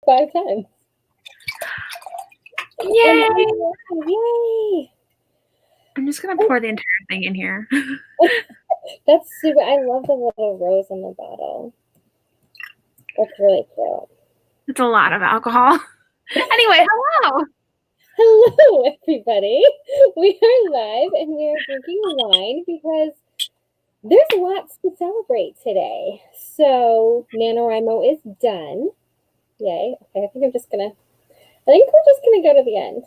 5 times. Yay! Yay! I'm just going to pour the entire thing in here. That's super. I love the little rose on the bottle. That's really cute. It's a lot of alcohol. Anyway, hello. Hello, everybody. We are live and we are drinking wine because there's lots to celebrate today. So NaNoWriMo is done. Yay. Okay, I think we're just gonna go to the end.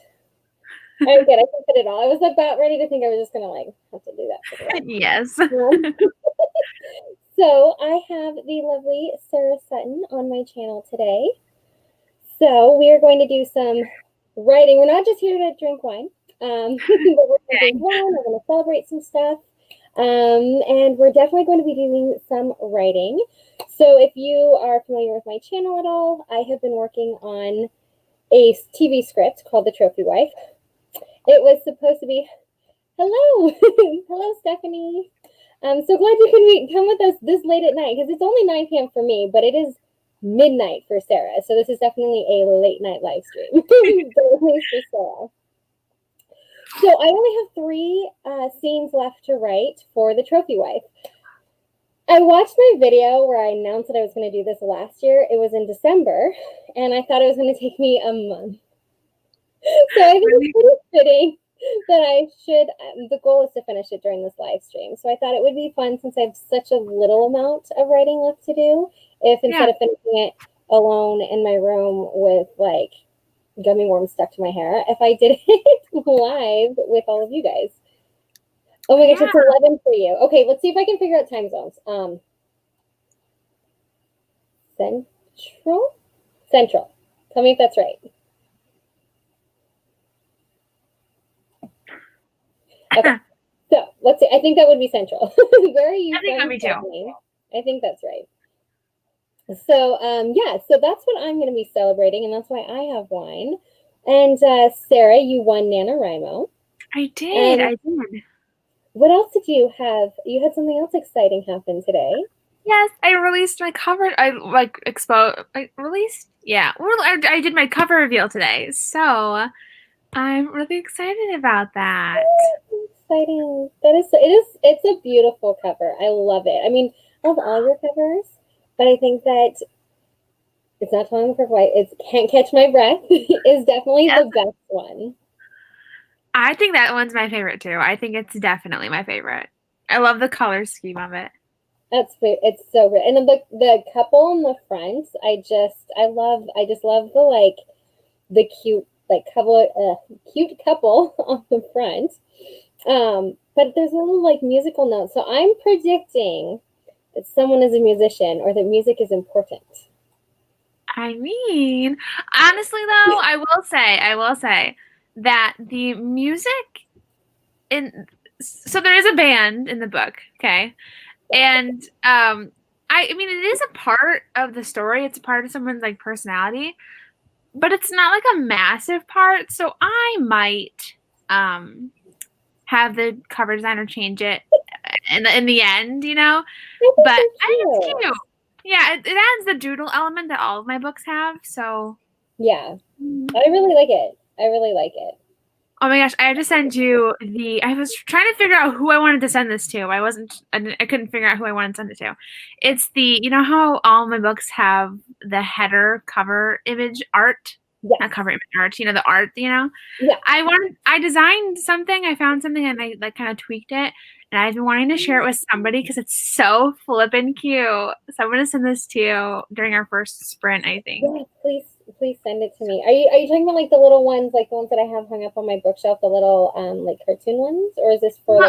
I'm good. I can fit it all. I was about ready to think I was just gonna have to do that for the end. Yes. So I have the lovely Sarah Sutton on my channel today. So we are going to do some writing. We're not just here to drink wine, but we're going to drink wine. We're going to celebrate some stuff. And we're definitely going to be doing some writing. So if you are familiar with my channel at all, I have been working on a TV script called The Trophy Wife. It was supposed to be, hello, hello, Stephanie. I'm so glad you can come with us this late at night because it's only 9 p.m. for me, but it is midnight for Sarah. So this is definitely a late night live stream. For Sarah. So I only have 3 scenes left to write for The Trophy Wife. I watched my video where I announced that I was going to do this last year. It was in December, and I thought it was going to take me a month. So I think it's pretty fitting that I should, the goal is to finish it during this live stream. So I thought it would be fun since I have such a little amount of writing left to do, if instead of finishing it alone in my room with gummy worms stuck to my hair, if I did it live with all of you guys. Oh my gosh, it's 11 for you. Okay, let's see if I can figure out time zones. Central. Tell me if that's right. Okay, so let's see. I think that would be Central. Where are you? I think that would be too. I think that's right. So, so that's what I'm going to be celebrating, and that's why I have wine. And Sarah, you won NaNoWriMo. I did. What else did you have? You had something else exciting happen today. Yes, I released my cover. I did my cover reveal today. So I'm really excited about that. Exciting. It's a beautiful cover. I love it. I mean, I love all your covers, but I think that It's Not Telling the Perfect Wife, it's Can't Catch My Breath is definitely the best one. I think that one's my favorite too. I think it's definitely my favorite. I love the color scheme of it. It's so good. And the couple in the front, I just love the cute cute couple on the front. But there's a little musical note. So I'm predicting that someone is a musician or that music is important. I mean, honestly though, I will say that the music so there is a band in the book, okay? And I mean it is a part of the story, it's a part of someone's personality, but it's not a massive part, so I might have the cover designer change it in the end, you know? But I think it's cute. Yeah, it adds the doodle element that all of my books have, so. Yeah, I really like it. Oh my gosh, I had to send you I was trying to figure out who I wanted to send this to. I couldn't figure out who I wanted to send it to. It's you know how all my books have the header cover image art? Yes. Not cover image art, the art, Yeah. I designed something, I found something and I kind of tweaked it. And I've been wanting to share it with somebody because it's so flippin' cute. So I'm going to send this to you during our first sprint, I think. Yeah, please send it to me. Are you talking about the little ones, the ones that I have hung up on my bookshelf, the little cartoon ones, or is this for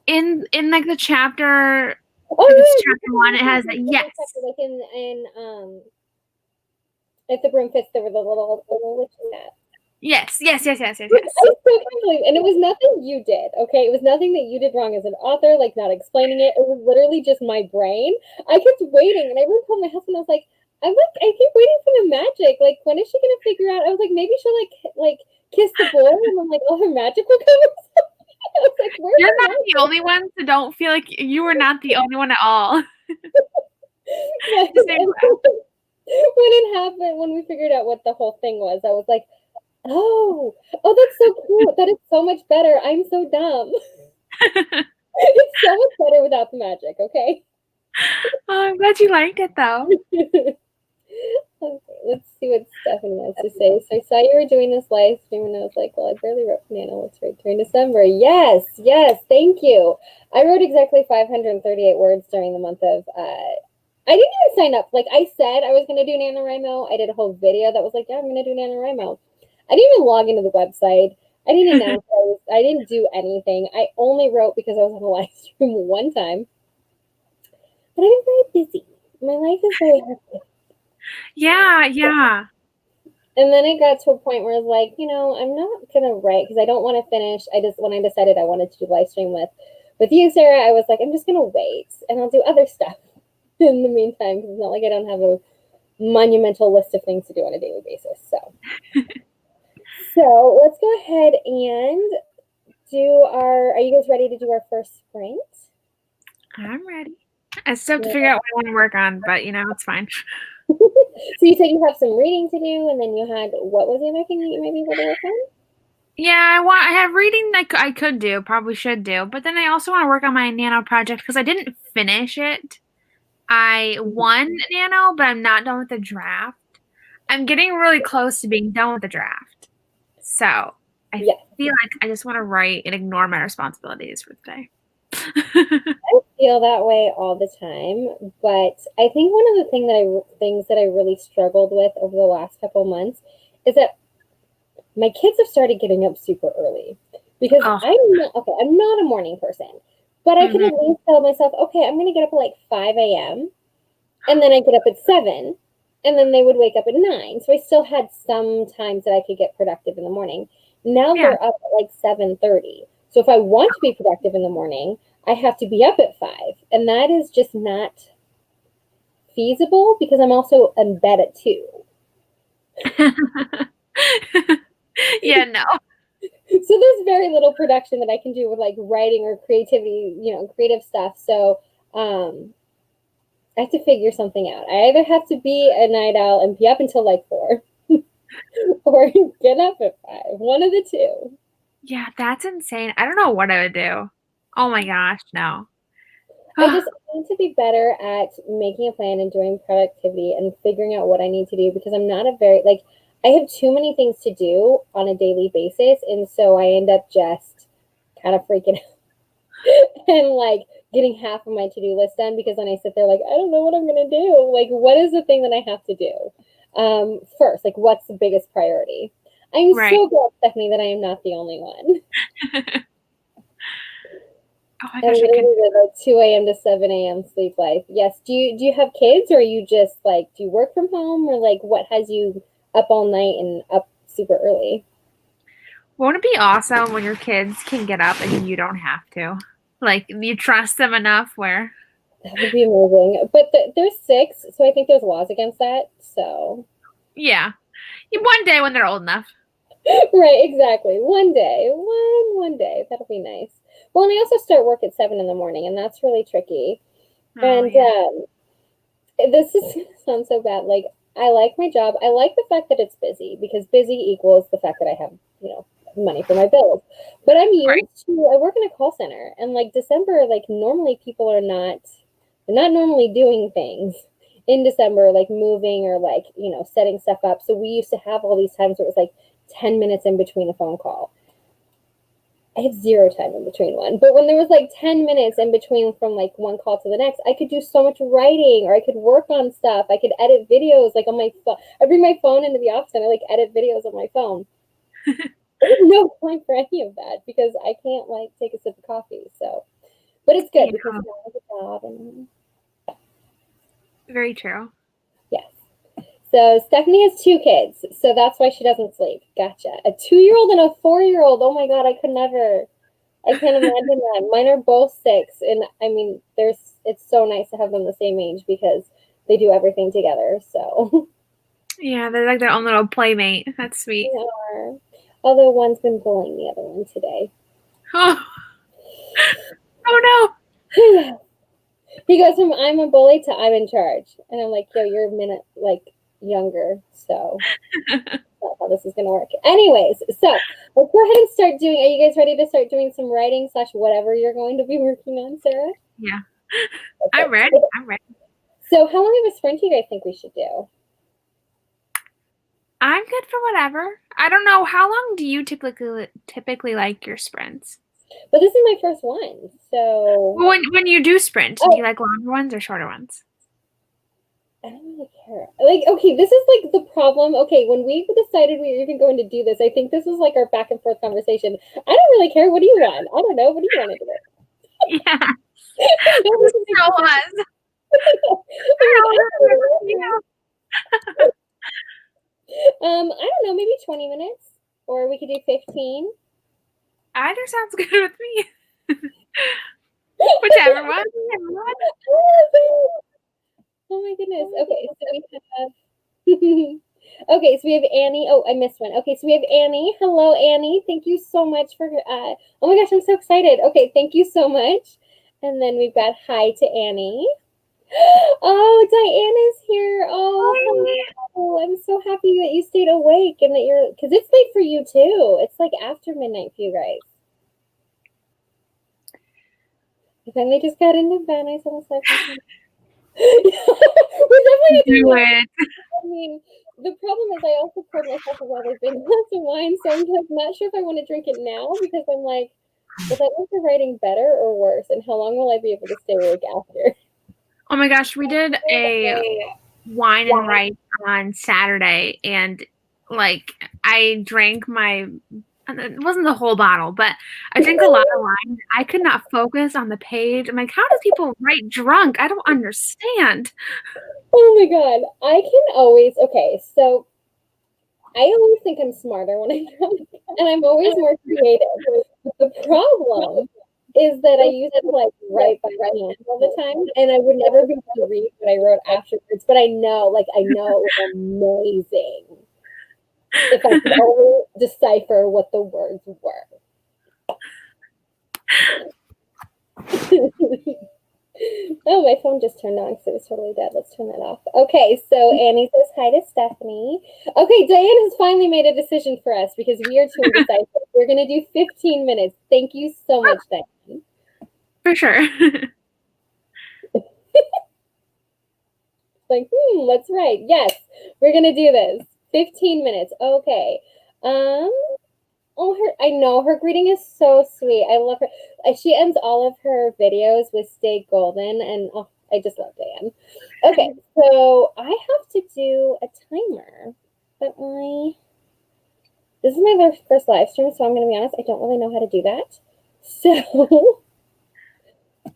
in the chapter? Oh, it's chapter 1. It has yes. If the broom fits, there were the little witch hat. Yes. I still can't believe, and it was nothing you did, okay? It was nothing that you did wrong as an author, not explaining it. It was literally just my brain. I kept waiting, and I even told my husband, I was like, I keep waiting for the magic. When is she gonna figure out? I was like, maybe she'll kiss the boy, and then all her magic will come. I was like, you're not the only one, so don't feel like you were not the only one at all. it happened, when we figured out what the whole thing was, I was like, oh, that's so cool. That is so much better. I'm so dumb. It's so much better without the magic, okay? Oh, I'm glad you liked it though. Okay, let's see what Stephanie has to say. So I saw you were doing this live stream, and I was like, well, I barely wrote Nana. Let's write during December. Yes, thank you. I wrote exactly 538 words during the month of. I didn't even sign up. Like I said, I was going to do NaNoWriMo. I did a whole video that was like, yeah, I'm going to do NaNoWriMo. I didn't even log into the website. I didn't announce. I didn't do anything. I only wrote because I was on a live stream one time. But I've been very busy. My life is very hectic. Yeah. And then it got to a point where I was like, I'm not gonna write because I don't want to finish. When I decided I wanted to do live stream with you, Sarah, I was like, I'm just gonna wait and I'll do other stuff in the meantime because it's not like I don't have a monumental list of things to do on a daily basis. So let's go ahead and do our. Are you guys ready to do our first sprint? I'm ready. I still have to figure out what I want to work on, but it's fine. So you said you have some reading to do, and then you had, what was the other thing that you might be able to work on? Yeah, I have reading I could do, probably should do, but then I also want to work on my Nano project because I didn't finish it. I won Nano, but I'm not done with the draft. I'm getting really close to being done with the draft. So I feel like I just want to write and ignore my responsibilities for the day. I feel that way all the time, but I think one of the things that I really struggled with over the last couple of months is that my kids have started getting up super early because I'm not a morning person, but I can at least tell myself, okay, I'm going to get up at like 5 a.m. and then I get up at 7 and then they would wake up at 9. So I still had some times that I could get productive in the morning. Now they're up at like 7:30. So if I want to be productive in the morning, I have to be up at 5. And that is just not feasible because I'm also in bed at 2. Yeah, no. So there's very little production that I can do with like writing or creativity, creative stuff. So I have to figure something out. I either have to be a night owl and be up until like 4 or get up at 5. One of the two. Yeah, that's insane. I don't know what I would do. Oh my gosh, no. I just need to be better at making a plan and doing productivity and figuring out what I need to do because I'm not I have too many things to do on a daily basis. And so I end up just kind of freaking out and like getting half of my to-do list done because then I sit there like, I don't know what I'm going to do. Like, what is the thing that I have to do first? Like, what's the biggest priority? I'm so glad, Stephanie, that I am not the only one. Oh my gosh, like 2 a.m. to 7 a.m. sleep life. Yes. Do you have kids, or are you just like, do you work from home, or like what has you up all night and up super early? Won't it be awesome when your kids can get up and you don't have to? Like you trust them enough where that would be amazing. But they're 6, so I think there's laws against that. So yeah, one day when they're old enough. Right, exactly. One day, one day, that'll be nice. Well, and I also start work at 7 in the morning, and that's really tricky. And this sounds so bad. Like, I like my job. I like the fact that it's busy because busy equals the fact that I have, money for my bills. But I'm used to. I work in a call center, and like December, like normally people are not normally doing things in December, like moving or like setting stuff up. So we used to have all these times where it was like 10 minutes in between a phone call. I have 0 time in between one. But when there was like 10 minutes in between from like one call to the next, I could do so much writing or I could work on stuff. I could edit videos like on my phone. I bring my phone into the office and I like edit videos on my phone. There's no point for any of that because I can't like take a sip of coffee. So, but it's good because now I have a job and very true. Yes. So Stephanie has 2 kids, so that's why she doesn't sleep. Gotcha. A 2-year-old and a 4-year-old. Oh my God, I could never. I can't imagine that. Mine are both 6, and I mean, it's so nice to have them the same age because they do everything together. So yeah, they're like their own little playmate. That's sweet. They are. Although one's been bullying the other one today. Oh no. He goes from I'm a bully to I'm in charge, and I'm like, yo, you're a minute like younger. So that's how this is going to work. Anyways, so let's go ahead and start doing. Are you guys ready to start doing some writing / whatever you're going to be working on, Sarah? Yeah. Okay. I'm ready. I'm ready. So how long of a sprint do you guys think we should do? I'm good for whatever. I don't know. How long do you typically like your sprints? But this is my first one, so Well, when you do sprint, do you like longer ones or shorter ones? I don't really care. Like, okay, this is like the problem. Okay, when we decided we were even going to do this, I think this was like our back and forth conversation. I don't really care. What do you want? I don't know. What do you want to do? Yeah. I'm So was. I don't know, maybe 20 minutes, or we could do 15. Either sounds good with me. Whichever one. Oh my goodness. Okay, so we have. Okay, so we have Annie. Oh, I missed one. Okay, so we have Annie. Hello, Annie. Thank you so much for. Oh my gosh, I'm so excited. Okay, thank you so much. And then we've got hi to Annie. Oh, Diana's here. Oh, hello. I'm so happy that you stayed awake and that you're, because it's late for you too. It's like after midnight for you guys. I finally just got into bed. I saw the second. We're definitely Do it. I mean, the problem is I also poured myself a rather big glass of wine, so I'm like not sure if I want to drink it now because I'm like, will that make the writing better or worse? And how long will I be able to stay awake after? Oh my gosh, we did a wine and rice on Saturday, and like I drank my it wasn't the whole bottle, but I drank a lot of wine. I could not focus on the page. I'm like, how do people write drunk? I don't understand. Oh my god, I can always okay. So I always think I'm smarter when I'm drunk, and I'm always more creative. But the problem is that I used to like write by hand all the time, and I would never be able to read what I wrote afterwards. But I know it was amazing if I could only decipher what the words were. Oh, my phone just turned on because it was totally dead. Let's turn that off. Okay, so Annie says hi to Stephanie. Okay, Diane has finally made a decision for us because we are too indecisive. We're going to do 15 minutes. Thank you so much, Diane. For sure. Like, let's write. Yes, we're going to do this. 15 minutes. Okay. Oh, I know her greeting is so sweet. I love her. She ends all of her videos with "Stay Golden," and oh, I just love Diane. Okay, so I have to do a timer, but this is my first live stream, so I'm going to be honest. I don't really know how to do that. So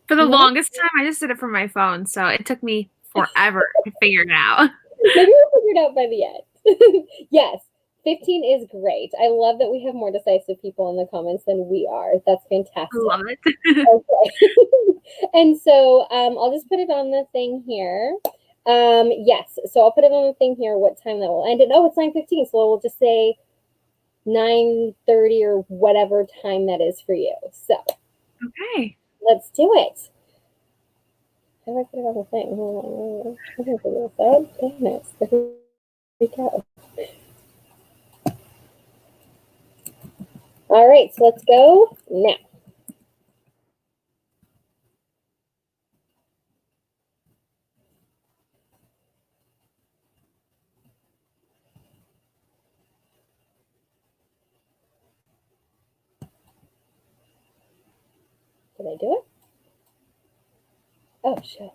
For the longest time, I just did it from my phone, so it took me forever to figure it out. Maybe we'll figure it out by the end. Yes, 15 is great. I love that we have more decisive people in the comments than we are. That's fantastic. I love it. Okay. And so I'll just put it on the thing here. Yes, so I'll put it on the thing here what time that will end. And it's 9:15, so we'll just say 9:30 or whatever time that is for you. So Okay. let's do it. How do I put it on the thing? Hold on. I can figure this out. Damn it. There we go. All right, so let's go now. Did I do it? Oh, shit.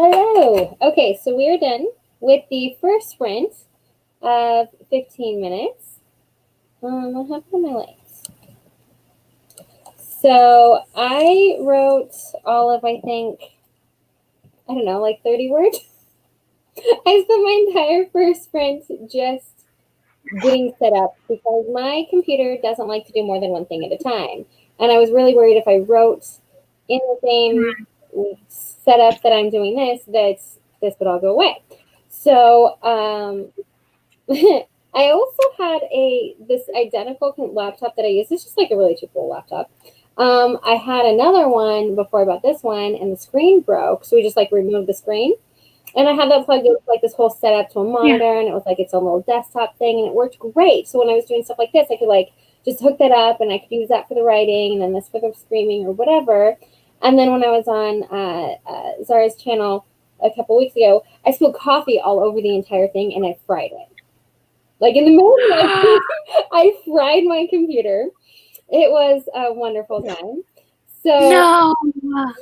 Hello. Okay, so we are done with the first sprint of 15 minutes. What happened to my lights? So I wrote all of, I think, I don't know, like 30 words. I spent my entire first sprint just getting set up because my computer doesn't like to do more than one thing at a time. And I was really worried if I wrote in the same setup that I'm doing this, that this would all go away. So I also had this identical laptop that I use. It's just like a really cheap little laptop. I had another one before I bought this one, and the screen broke, so we just like removed the screen. And I had that plugged in like this whole setup to a monitor, and it was like its own little desktop thing, and it worked great. So when I was doing stuff like this, I could like just hook that up, and I could use that for the writing, and then this for the screaming or whatever. And then when I was on Zara's channel a couple weeks ago, I spilled coffee all over the entire thing, and I fried it. Like in the middle of the I fried my computer. It was a wonderful time. So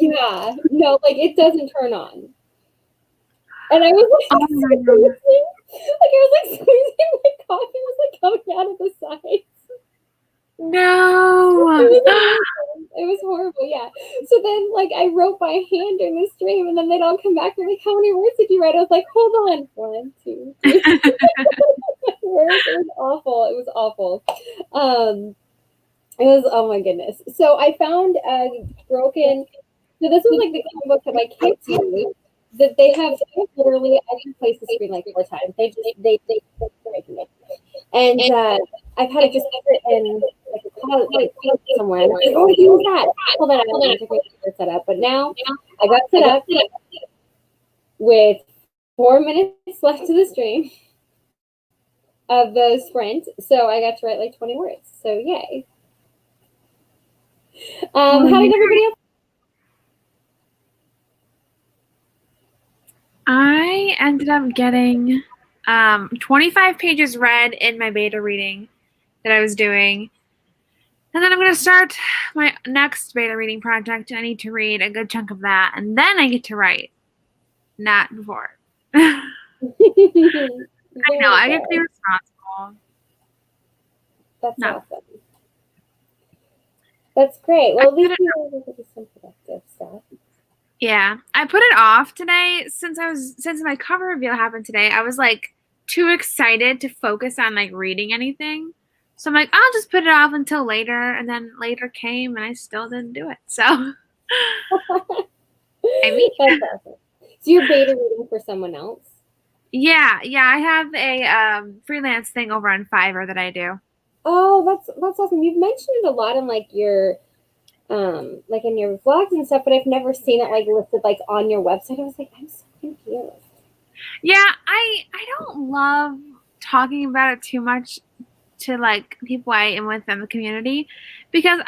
yeah, no, like it doesn't turn on. And I was like, I was like squeezing my coffee was like coming out of the sides. No. It was horrible, yeah. So then, like, I wrote by hand during the stream, and then they'd all come back and like, "How many words did you write?" I was like, "Hold on, 1, 2, 3." Words. It was awful. It was awful. It was, oh my goodness. So I found a broken. So this was like the comic book that my kids use. That they have literally, I can place the screen like 4 times. They breaking it. And I've had it just in like a closet somewhere. And I'm like, oh, use that. Hold on, I took my set up. But now I got set up with 4 minutes left to the stream of the sprint. So I got to write like 20 words. So yay. How did everybody else? I ended up getting 25 pages read in my beta reading that I was doing. And then I'm going to start my next beta reading project. I need to read a good chunk of that. And then I get to write. Not before. I know. I get to be responsible. That's awesome. That's great. Well, at least you were able to do some productive stuff. Yeah, I put it off today since my cover reveal happened today. I was like too excited to focus on like reading anything. So I'm like, I'll just put it off until later, and then later came and I still didn't do it. So I mean, that's awesome. So you're beta reading for someone else? Yeah, I have a freelance thing over on Fiverr that I do. Oh, that's awesome. You've mentioned it a lot in like your like in your vlogs and stuff, but I've never seen it like listed like on your website. I was like, I'm so confused. Yeah, I don't love talking about it too much to like people I am with in the community because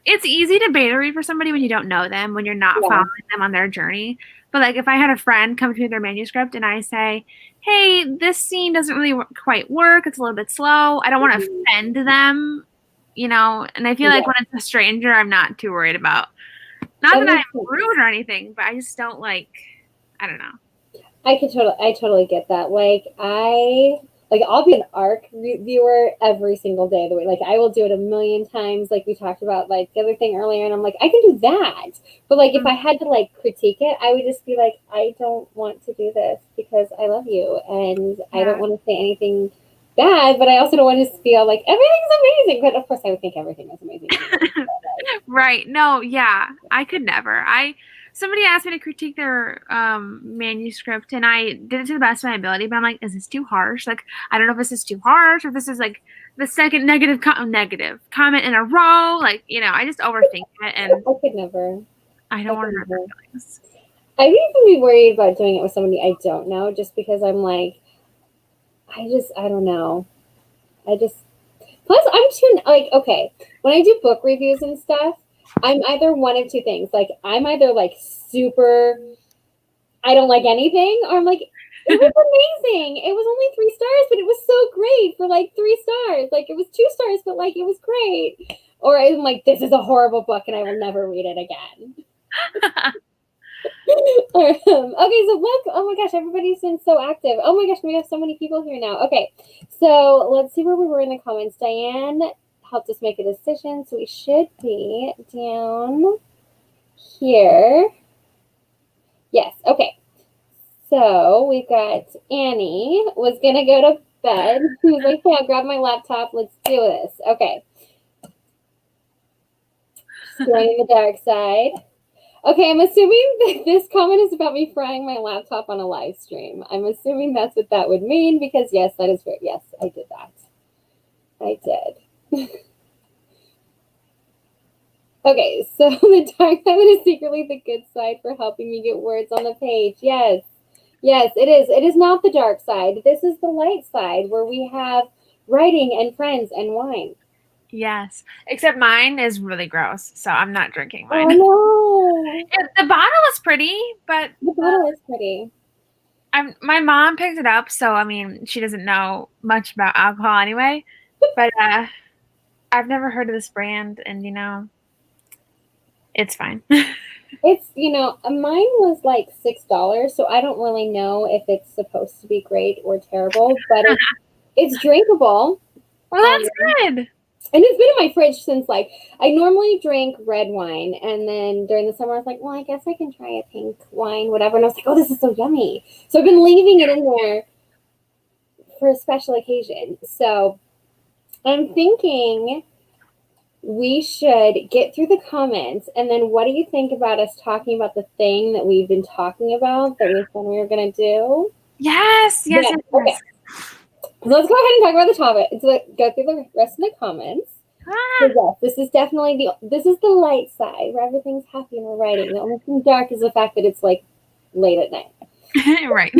it's easy to beta read for somebody when you don't know them, when you're not following them on their journey. But like if I had a friend come through their manuscript and I say, hey, this scene doesn't really quite work, it's a little bit slow, I don't want to offend them, you know, and I feel like when it's a stranger, I'm not too worried about. Not that I'm rude or anything, but I just don't like, I don't know. I totally get that. I'll be an ARC reviewer every single day of the week. Like I will do it a million times. Like we talked about like the other thing earlier, and I'm like, I can do that. But like if I had to like critique it, I would just be like, I don't want to do this because I love you and I don't want to say anything bad, but I also don't want to feel like everything's amazing. But of course I would think everything is amazing. Right. No, yeah. I could never. Somebody asked me to critique their manuscript, and I did it to the best of my ability. But I'm like, is this too harsh? Like, I don't know if this is too harsh, or if this is like the second negative comment in a row. Like, you know, I just overthink it, and I could never. I don't want to hurt their feelings. I'd even be worried about doing it with somebody I don't know, just because I'm like, I don't know. Plus I'm too like okay. When I do book reviews and stuff, I'm either one of two things. Like I'm either like super I don't like anything, or I'm like, it was amazing. It was only 3 stars, but it was so great for like 3 stars. Like it was 2 stars, but like it was great. Or I'm like, this is a horrible book and I will never read it again. Okay, so look, oh my gosh, everybody's been so active. Oh my gosh, we have so many people here now. Okay, so let's see where we were in the comments. Diane helped us make a decision, so we should be down here. Yes, okay. So we've got Annie was gonna go to bed. He was like, "Yeah, grab my laptop. Let's do this." Okay. She's joining the dark side. Okay, I'm assuming that this comment is about me frying my laptop on a live stream. I'm assuming that's what that would mean because yes, that is weird. Yes, I did that. I did. Okay, so the dark side is secretly the good side for helping me get words on the page. Yes. Yes, it is. It is not the dark side. This is the light side where we have writing and friends and wine. Yes, except mine is really gross, so I'm not drinking Oh mine. no. The bottle is pretty, but The bottle is pretty. my mom picked it up, so I mean, she doesn't know much about alcohol anyway. But I've never heard of this brand, and it's fine. It's, mine was like $6, so I don't really know if it's supposed to be great or terrible, but it's drinkable. Well, that's good. And it's been in my fridge since I normally drink red wine, and then during the summer I was like, well, I guess I can try a pink wine, whatever. And I was like, oh, this is so yummy. So I've been leaving it in there for a special occasion. So I'm thinking we should get through the comments, and then what do you think about us talking about the thing that we've been talking about that we said we were going to do? Yes. Okay. So let's go ahead and talk about the topic. So go through the rest of the comments. So yes, this is definitely the light side where everything's happy and we're writing. The only thing dark is the fact that it's like late at night. Right.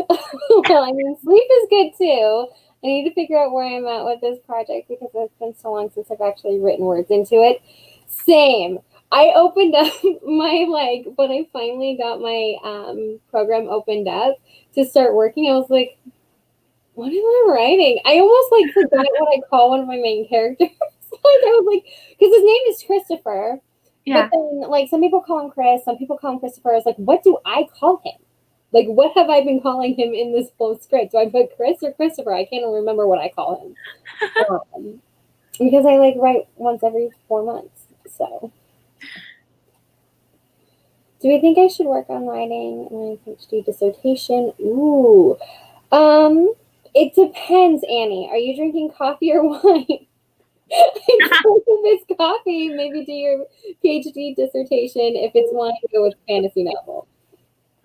Well, I mean, sleep is good too. I need to figure out where I'm at with this project because it's been so long since I've actually written words into it. Same. I opened up when I finally got my program opened up to start working, I was like, what am I writing? I almost forgot what I call one of my main characters. I was like, because his name is Christopher. Yeah. But then some people call him Chris, some people call him Christopher. I was like, what do I call him? What have I been calling him in this full script? Do I put Chris or Christopher? I can't remember what I call him. Because I write once every 4 months. So, do we think I should work on writing my PhD dissertation? Ooh, it depends, Annie. Are you drinking coffee or wine? If it's coffee, maybe do your PhD dissertation. If it's wine, go with fantasy novel.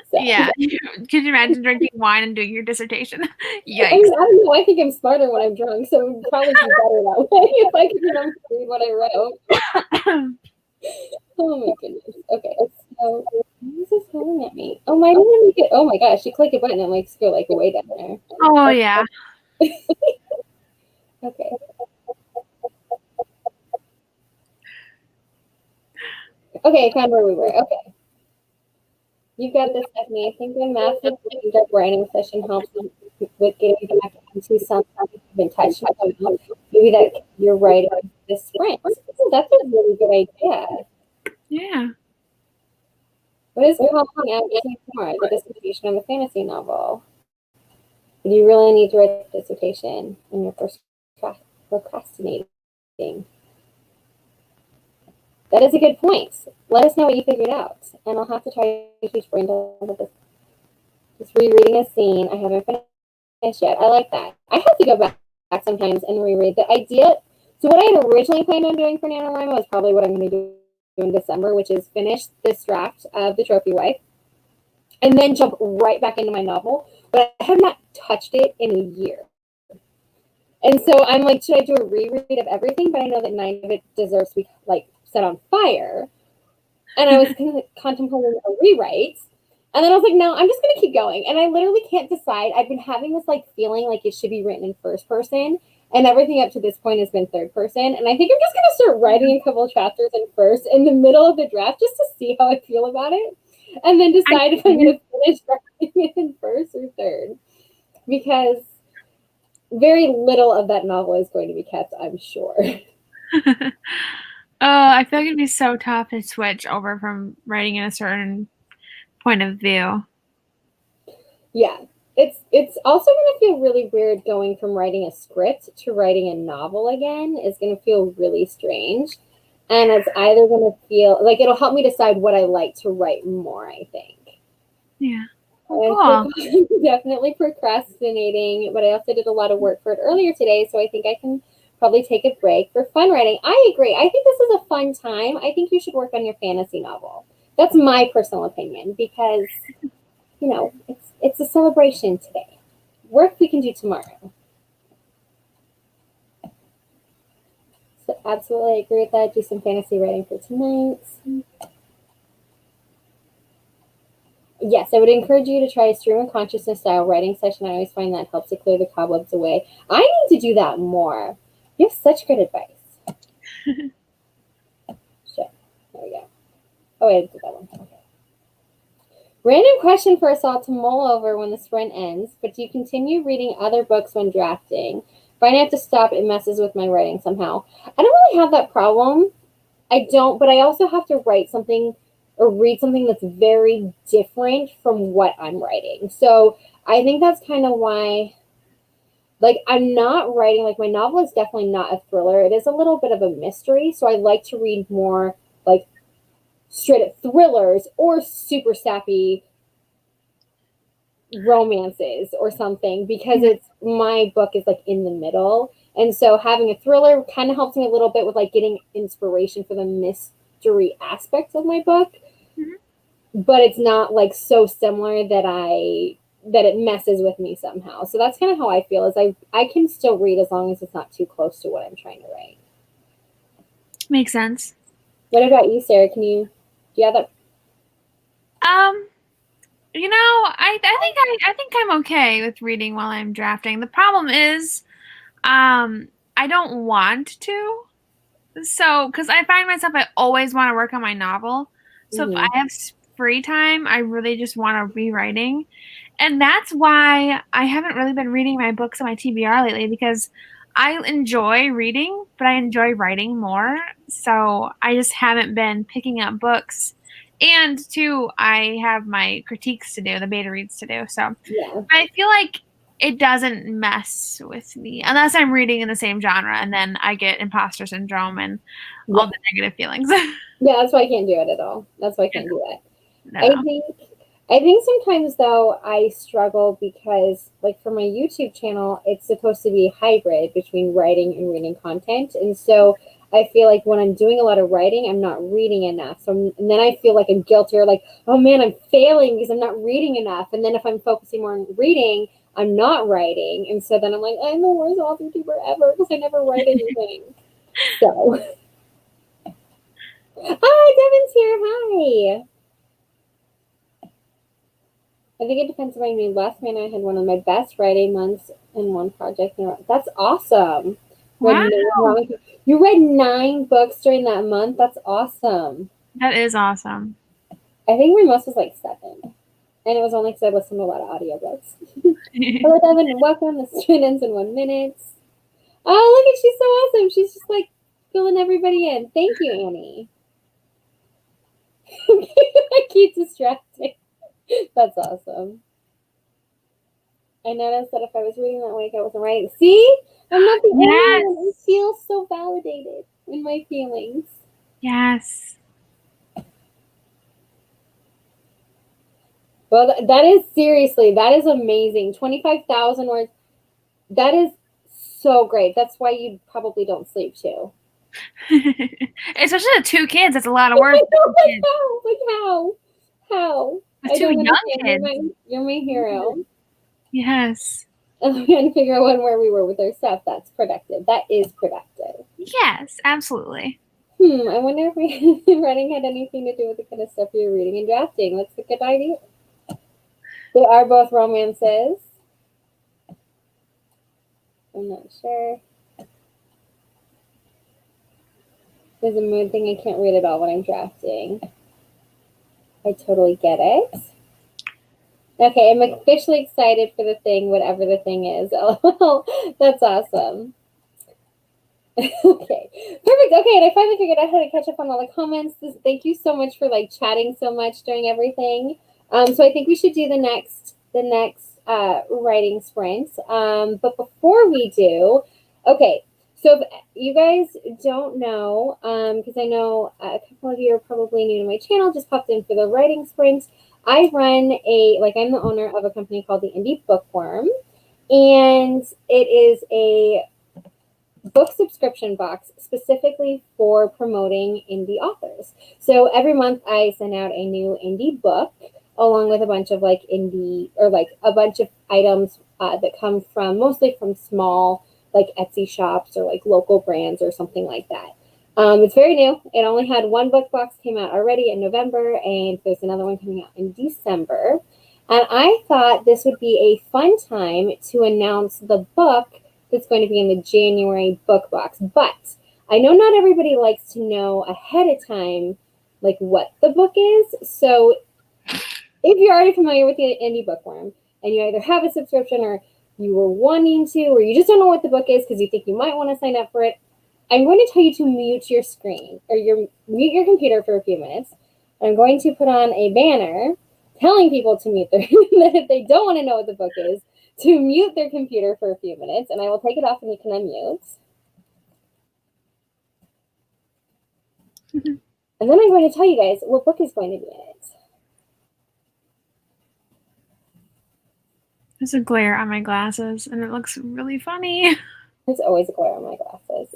So. Yeah. Could you imagine drinking wine and doing your dissertation? Yikes. I don't know. I think I'm smarter when I'm drunk, so it would probably be better that way if I could remember to read what I wrote. Oh my goodness. Okay, so what is this yelling at me? Oh my! Oh my gosh! You click a button and go way down there. Oh yeah. Okay. Okay, I found where we were. Okay. You got this, Stephanie. I think the massive writing session helps with getting back into something you've been touched about. Maybe that you're writing this sprint. That's a really good idea. Yeah. What is calling out more? The dissertation on the fantasy novel. Do you really need to write a dissertation when you're first procrastinating? That is a good point. Let us know what you figured out, and I'll have to try to teach Brenda with this. Just rereading a scene I haven't finished yet. I like that. I have to go back sometimes and reread the idea. So what I had originally planned on doing for NaNoWriMo is probably what I'm going to do in December, which is finish this draft of The Trophy Wife and then jump right back into my novel. But I have not touched it in a year. And so I'm like, should I do a reread of everything? But I know that 9 of it deserves to be set on fire. And I was contemplating a rewrite. And then I was like, no, I'm just going to keep going. And I literally can't decide. I've been having this feeling like it should be written in first person. And everything up to this point has been third person. And I think I'm just going to start writing a couple of chapters in first in the middle of the draft just to see how I feel about it. And then decide if I'm going to finish writing it in first or third. Because very little of that novel is going to be kept, I'm sure. I feel like it'd be so tough to switch over from writing in a certain point of view. Yeah. It's also going to feel really weird going from writing a script to writing a novel again. It's going to feel really strange. And it's either going to feel like it'll help me decide what I like to write more, I think. Yeah. I think I'm definitely procrastinating, but I also did a lot of work for it earlier today, so I think I can probably take a break for fun writing. I agree. I think this is a fun time. I think you should work on your fantasy novel. That's my personal opinion because, you know, it's a celebration today. Work we can do tomorrow. So absolutely agree with that. Do some fantasy writing for tonight. Yes, I would encourage you to try a stream of consciousness style writing session. I always find that helps to clear the cobwebs away. I need to do that more. You have such good advice. Shit. There we go. Oh, wait, I did that one. Okay. Random question for us all to mull over when the sprint ends, but do you continue reading other books when drafting? If I have to stop, it messes with my writing somehow. I don't really have that problem. I don't, but I also have to write something or read something that's very different from what I'm writing. So I think that's kind of why, like, I'm not writing, like, my novel is definitely not a thriller. It is a little bit of a mystery. So I like to read more, like, straight up thrillers or super sappy romances or something because it's my book is like in the middle. And so having a thriller kind of helps me a little bit with like getting inspiration for the mystery aspects of my book. Mm-hmm. But it's not like so similar that it messes with me somehow. So that's kind of how I feel is I can still read as long as it's not too close to what I'm trying to write. Makes sense. What about you, Sarah? Do you have that? You know, I think I'm okay with reading while I'm drafting. The problem is, I don't want to. So, because I find myself, I always want to work on my novel. So if I have free time, I really just want to be writing. And that's why I haven't really been reading my books on my TBR lately because I enjoy reading, but I enjoy writing more. So I just haven't been picking up books. And two, I have my critiques to do, the beta reads to do. So I feel like it doesn't mess with me unless I'm reading in the same genre and then I get imposter syndrome and all the negative feelings. Yeah, that's why I can't do it at all. That's why I can't do that. I think sometimes though I struggle because like for my YouTube channel, it's supposed to be hybrid between writing and reading content. And so I feel like when I'm doing a lot of writing, I'm not reading enough. And then I feel like I'm guilty or like, oh man, I'm failing because I'm not reading enough. And then if I'm focusing more on reading, I'm not writing. And so then I'm like, I'm the worst author tuber ever because I never write anything. So. Hi, Devin's here. Hi. I think it depends on my mood. Last man, I had one of my best writing months in one project. That's awesome. Wow. You read 9 books during that month. That's awesome. That is awesome. I think my most was like 7. And it was only because I listened to a lot of audiobooks. Hello, Devin. Welcome. The students in 1 minute. Oh, look at she's so awesome. She's just like filling everybody in. Thank you, Annie. I keep distracting. That's awesome. I noticed that if I was reading that week, I wasn't writing. See? I'm not the only one. I feel so validated in my feelings. Yes. Well, that is seriously, that is amazing. 25,000 words. That is so great. That's why you probably don't sleep too. Especially the 2 kids. That's a lot of work. How? The 2 young kids. You're my hero. Yes. I'm trying to figure out where we were with our stuff. That's productive. That is productive. Yes, absolutely. I wonder if writing had anything to do with the kind of stuff you're reading and drafting. That's a good idea. They are both romances. I'm not sure. There's a mood thing I can't read at all when I'm drafting. I totally get it. Okay, I'm officially excited for the thing, whatever the thing is. Oh, that's awesome. Okay, perfect. Okay, and I finally figured out how to catch up on all the comments. Thank you so much for like chatting so much during everything. So I think we should do the next writing sprint. But before we do, okay. So if you guys don't know, because I know a couple of you are probably new to my channel, just popped in for the writing sprint. I'm the owner of a company called the Indie Bookworm, and it is a book subscription box specifically for promoting indie authors. So every month I send out a new indie book along with a bunch of like indie or like a bunch of items that come from mostly from small like Etsy shops or like local brands or something like that. It's very new. It only had one book box came out already in November, and there's another one coming out in December. And I thought this would be a fun time to announce the book that's going to be in the January book box. But I know not everybody likes to know ahead of time like what the book is. So if you're already familiar with the Indie Bookworm and you either have a subscription or you were wanting to, or you just don't know what the book is because you think you might want to sign up for it, I'm going to tell you to mute your screen or mute your computer for a few minutes. I'm going to put on a banner telling people to mute their that if they don't want to know what the book is, to mute their computer for a few minutes, and I will take it off and you can unmute. And then I'm going to tell you guys what book is going to be in it. There's a glare on my glasses, and it looks really funny. There's always a glare on my glasses.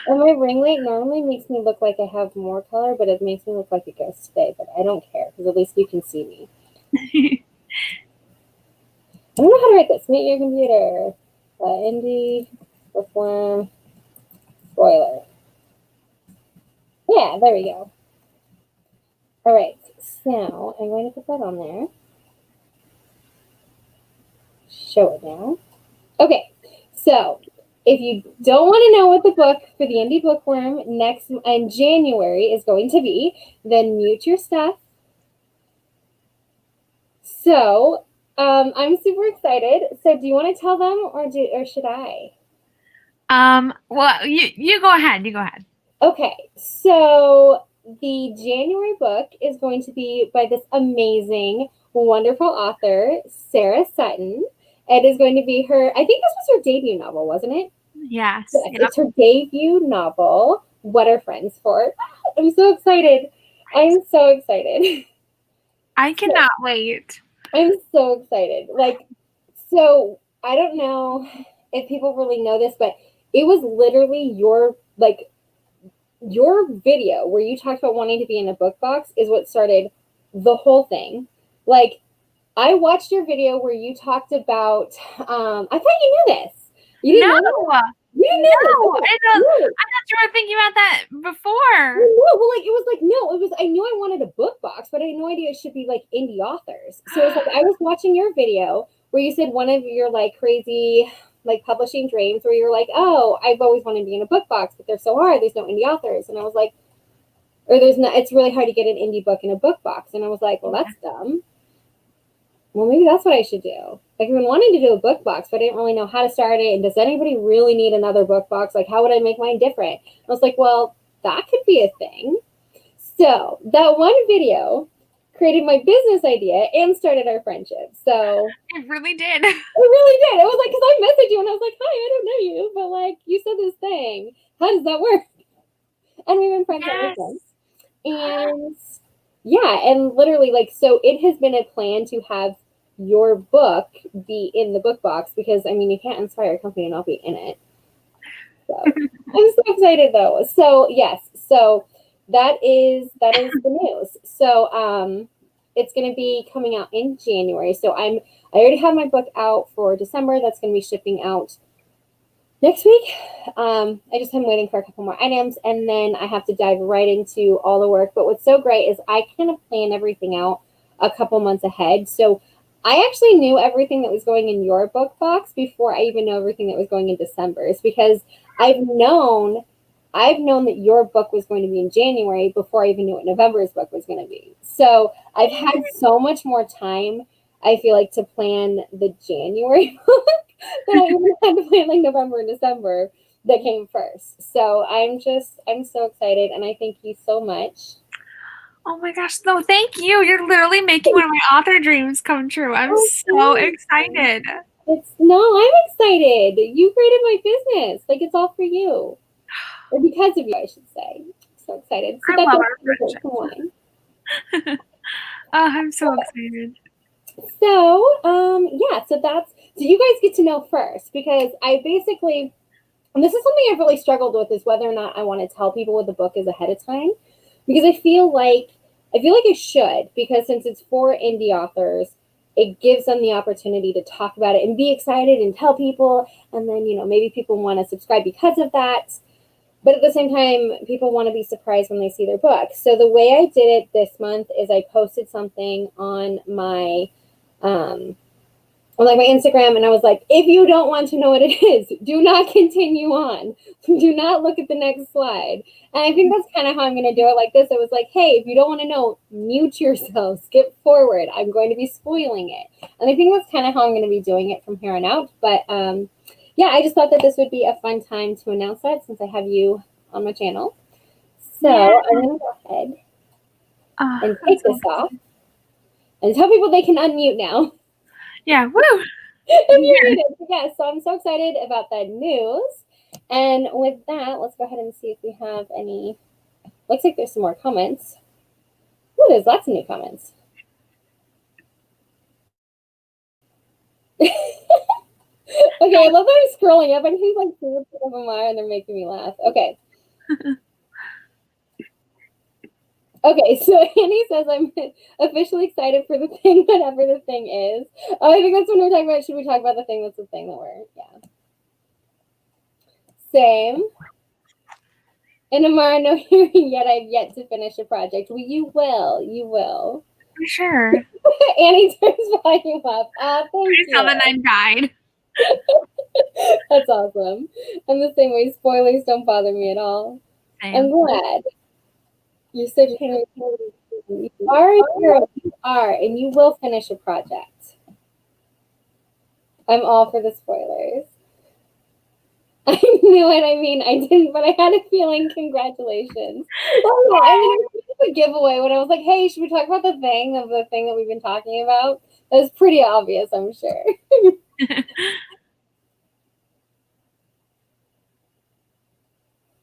And my ring light normally makes me look like I have more color, but it makes me look like a ghost today, but I don't care, because at least you can see me. I don't know how to write this. Mute your computer. Indie Bookworm spoiler. Yeah, there we go. All right, so I'm going to put that on there. Show it now. Okay, so if you don't want to know what the book for the Indie Bookworm next in January is going to be, then mute your stuff. So I'm super excited. So do you want to tell them or should I? Well, you go ahead. You go ahead. Okay, so the January book is going to be by this amazing, wonderful author, Sarah Sutton. It is going to be her, I think this was her debut novel, wasn't it? Yes. Yes, it's her debut novel, What Are Friends For? I'm so excited. I'm so excited. I cannot wait. I'm so excited. So I don't know if people really know this, but it was literally your video where you talked about wanting to be in a book box is what started the whole thing. Like, I watched your video where you talked about, I thought you knew this. You didn't know this? You didn't know this. I thought you were thinking about that before. No, well, I knew I wanted a book box, but I had no idea it should be like indie authors. So it's like, I was watching your video where you said one of your like crazy like publishing dreams where you're like, oh, I've always wanted to be in a book box, but they're so hard. There's no indie authors. And I was like, it's really hard to get an indie book in a book box. And I was like, well, that's dumb. Well, maybe that's what I should do. Like, I've been wanting to do a book box, but I didn't really know how to start it. And does anybody really need another book box? Like, how would I make mine different? I was like, well, that could be a thing. So that one video created my business idea and started our friendship. So it really did. It really did. It was like, because I messaged you and I was like, hi, I don't know you, but like, you said this thing. How does that work? And we've been friends ever since. And yeah, and literally, like, so it has been a plan to have your book be in the book box because, I mean, you can't inspire a company and not be in it. So I'm so excited though. So yes, so that is the news. So it's going to be coming out in January. So I already have my book out for December. That's going to be shipping out next week. I just am waiting for a couple more items, and then I have to dive right into all the work. But what's so great is I kind of plan everything out a couple months ahead. So I actually knew everything that was going in your book box before I even knew everything that was going in December's, because I've known that your book was going to be in January before I even knew what November's book was going to be. So I've had so much more time, I feel like, to plan the January book than I even had to plan like November and December that came first. So I'm so excited, and I thank you so much. Oh my gosh, no, thank you. You're literally making one of my author dreams come true. I'm so excited. I'm excited. You created my business. Like, it's all for you. Or because of you, I should say. So excited. So I that's love our friendship. Oh, I'm so excited. So, yeah, so you guys get to know first, because I basically, and this is something I've really struggled with, is whether or not I want to tell people what the book is ahead of time, because I feel like I should, because since it's for indie authors, it gives them the opportunity to talk about it and be excited and tell people, and then, maybe people want to subscribe because of that. But at the same time, people want to be surprised when they see their book. So the way I did it this month is I posted something on my um, my Instagram, and I was like, if you don't want to know what it is, do not continue on. Do not look at the next slide. And I think that's kind of how I'm going to do it like this. It was like, hey, if you don't want to know, mute yourself, skip forward. I'm going to be spoiling it. And I think that's kind of how I'm going to be doing it from here on out. But yeah, I just thought that this would be a fun time to announce that, since I have you on my channel. So I'm going to go ahead and take this off and tell people they can unmute now. Yeah, woo! Yeah, so I'm so excited about that news. And with that, let's go ahead and see if we have any. Looks like there's some more comments. Oh, there's lots of new comments. Okay, I love that I'm scrolling up and he's like, who of them are, and they're making me laugh. Okay. Okay, so Annie says, I'm officially excited for the thing, whatever the thing is. Oh, I think that's when we're talking about, should we talk about the thing that's the thing that we're, yeah. Same. And Amara, no hearing yet. I've yet to finish a project. Well, you will. You will. For sure. Annie turns volume up. Thank you. Tell that I died. That's awesome. I'm the same way. Spoilers don't bother me at all. Same. I'm glad. You're such a hero. You are a hero. You are, and you will finish a project. I'm all for the spoilers. I knew it. I mean, I didn't, but I had a feeling. Congratulations. Well, I mean, it was a giveaway when I was like, hey, should we talk about the thing that we've been talking about? That was pretty obvious, I'm sure.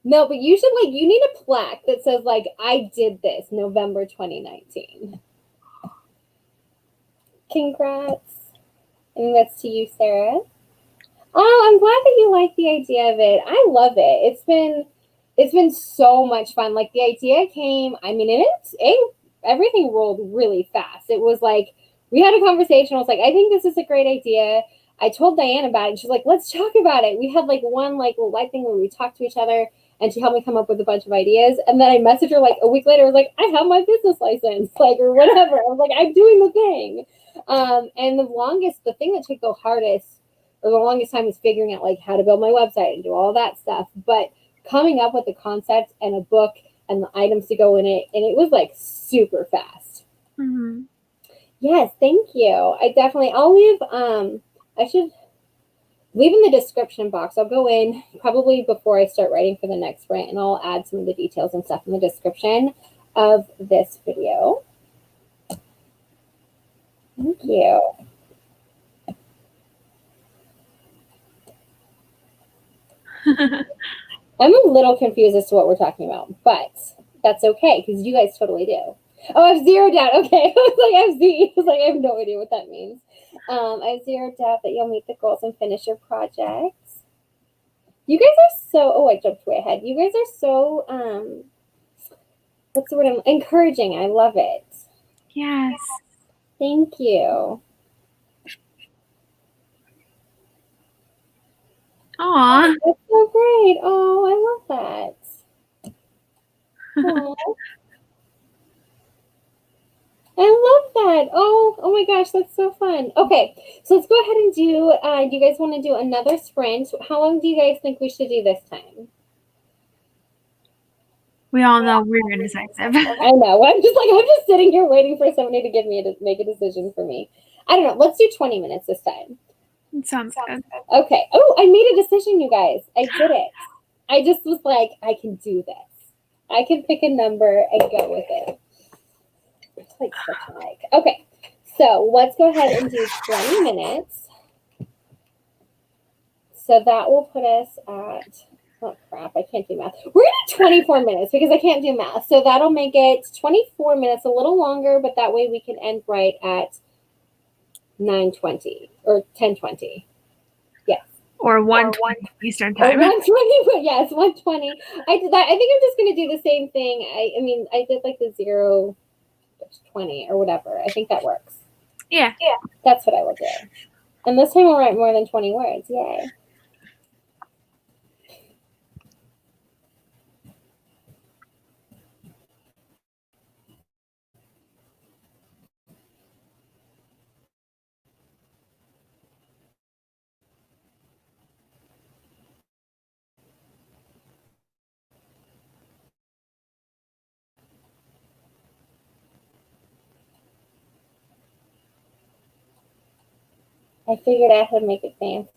No, but you should, you need a plaque that says, I did this November 2019. Congrats. And that's to you, Sarah. Oh, I'm glad that you like the idea of it. I love it. It's been so much fun. Like, the idea came, I mean, everything rolled really fast. It was like, we had a conversation. I was like, I think this is a great idea. I told Diane about it. She's like, let's talk about it. We had one little light thing where we talked to each other, and she helped me come up with a bunch of ideas. And then I messaged her a week later. I was like, I have my business license, or whatever. I was like, I'm doing the thing. And the thing that took the hardest, or the longest time, was figuring out how to build my website and do all that stuff. But coming up with the concept and a book and the items to go in it, and it was super fast. Mm-hmm. Yes, thank you. I'll leave, I should leave in the description box. I'll go in probably before I start writing for the next sprint, and I'll add some of the details and stuff in the description of this video. Thank you. I'm a little confused as to what we're talking about, but that's okay, because you guys totally do. Oh, I have zero doubt. Okay. I have no idea what that means. I have zero doubt that you'll meet the goals and finish your projects. You guys are so, I jumped way ahead. You guys are so, what's the word? Encouraging. I love it. Yes. Thank you. Aw. That's so great. Oh, I love that. Aww. I love that. Oh my gosh, that's so fun. Okay, so let's go ahead and do, you guys want to do another sprint? How long do you guys think we should do this time? We all know we're indecisive. I know. I'm just sitting here waiting for somebody to make a decision for me. I don't know. Let's do 20 minutes this time. It sounds good. Okay. Oh, I made a decision, you guys. I did it. I just was like, I can do this. I can pick a number and go with it. like such an egg. Okay, so let's go ahead and do 20 minutes. So that will put us at, oh crap, I can't do math. We're going to do 24 minutes because I can't do math. So that'll make it 24 minutes, a little longer, but that way we can end right at 9:20 or 10:20. Yes. Or 1:20 Eastern Or time. 1:20, yes, 1:20. I did that. I think I'm just going to do the same thing. I mean, I did like the 0:20 or whatever. I think that works. Yeah. That's what I will do. And this time I'll write more than 20 words. Yay. I figured out how to make it fancy.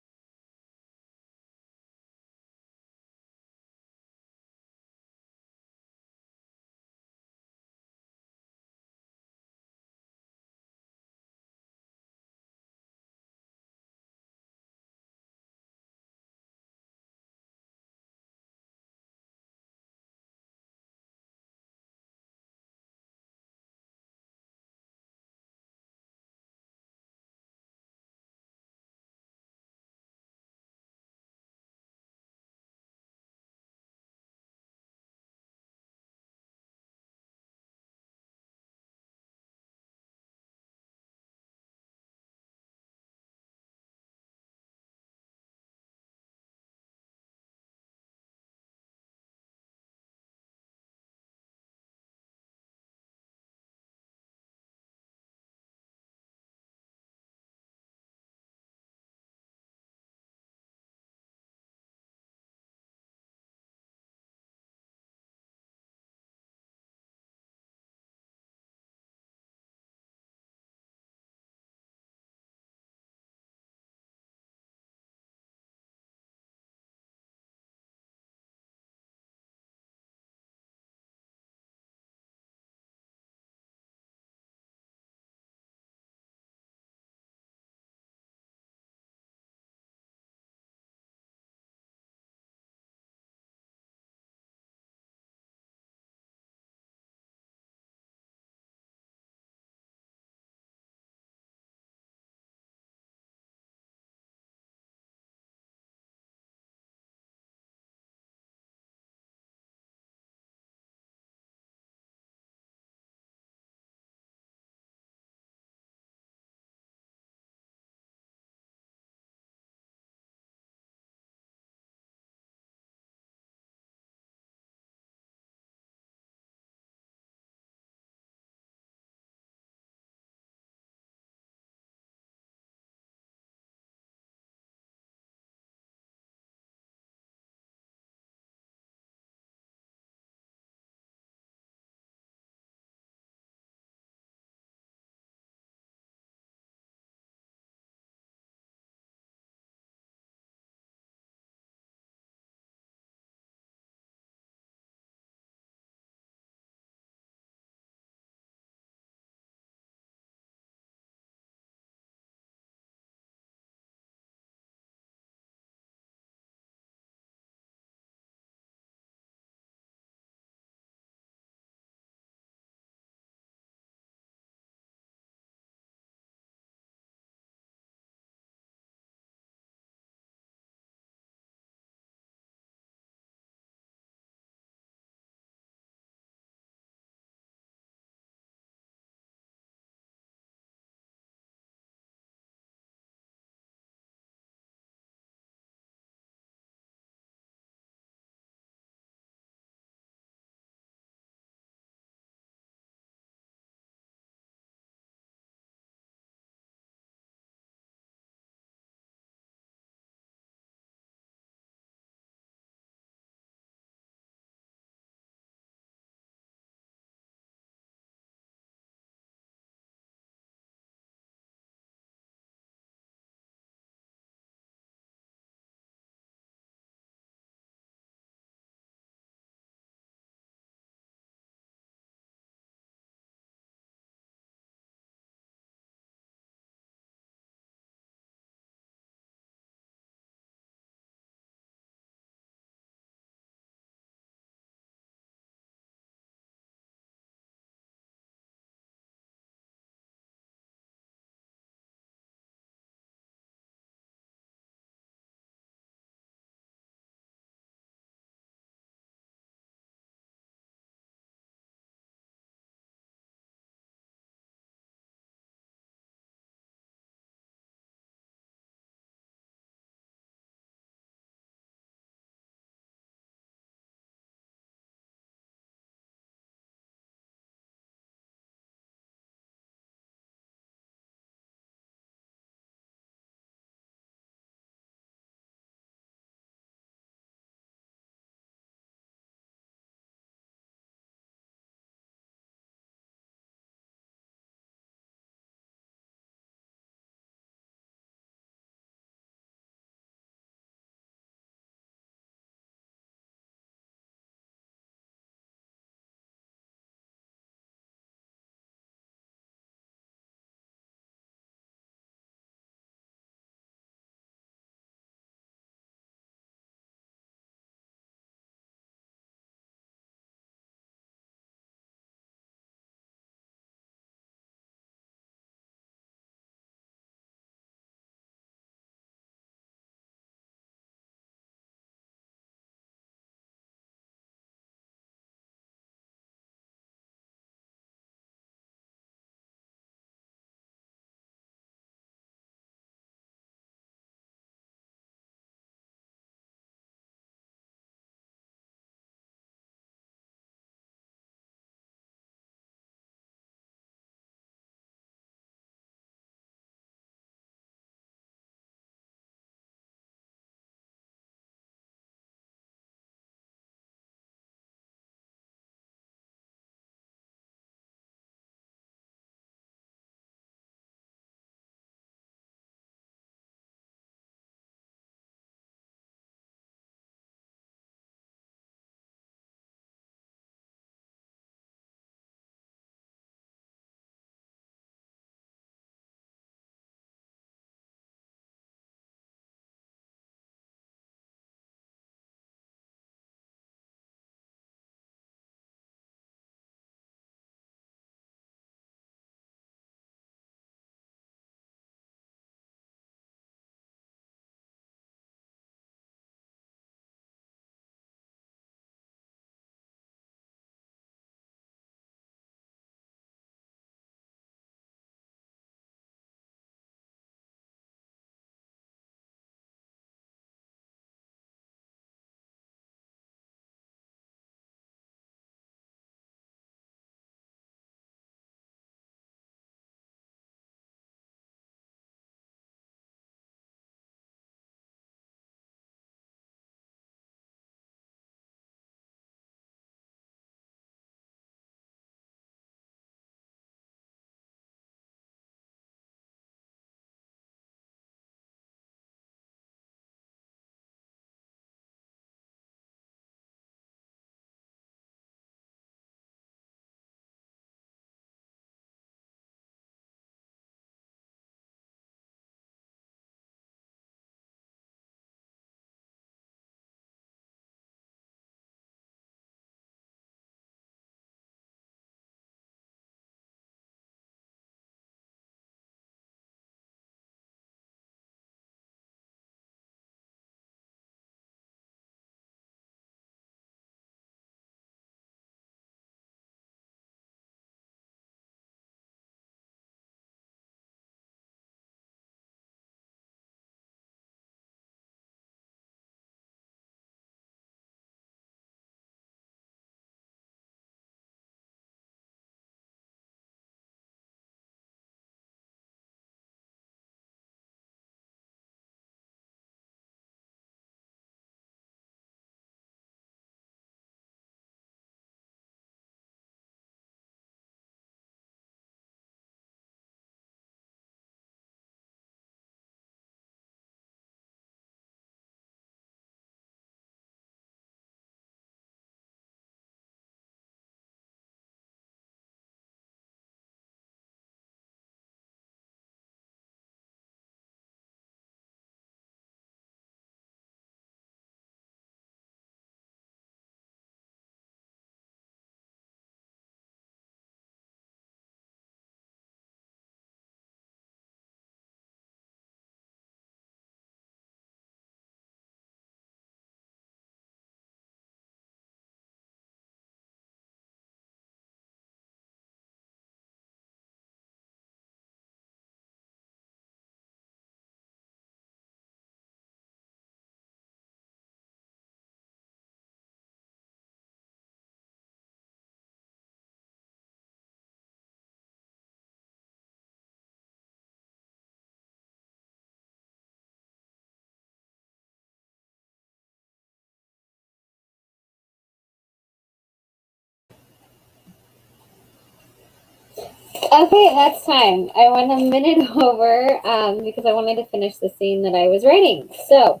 Okay, that's time. I went a minute over because I wanted to finish the scene that I was writing. So,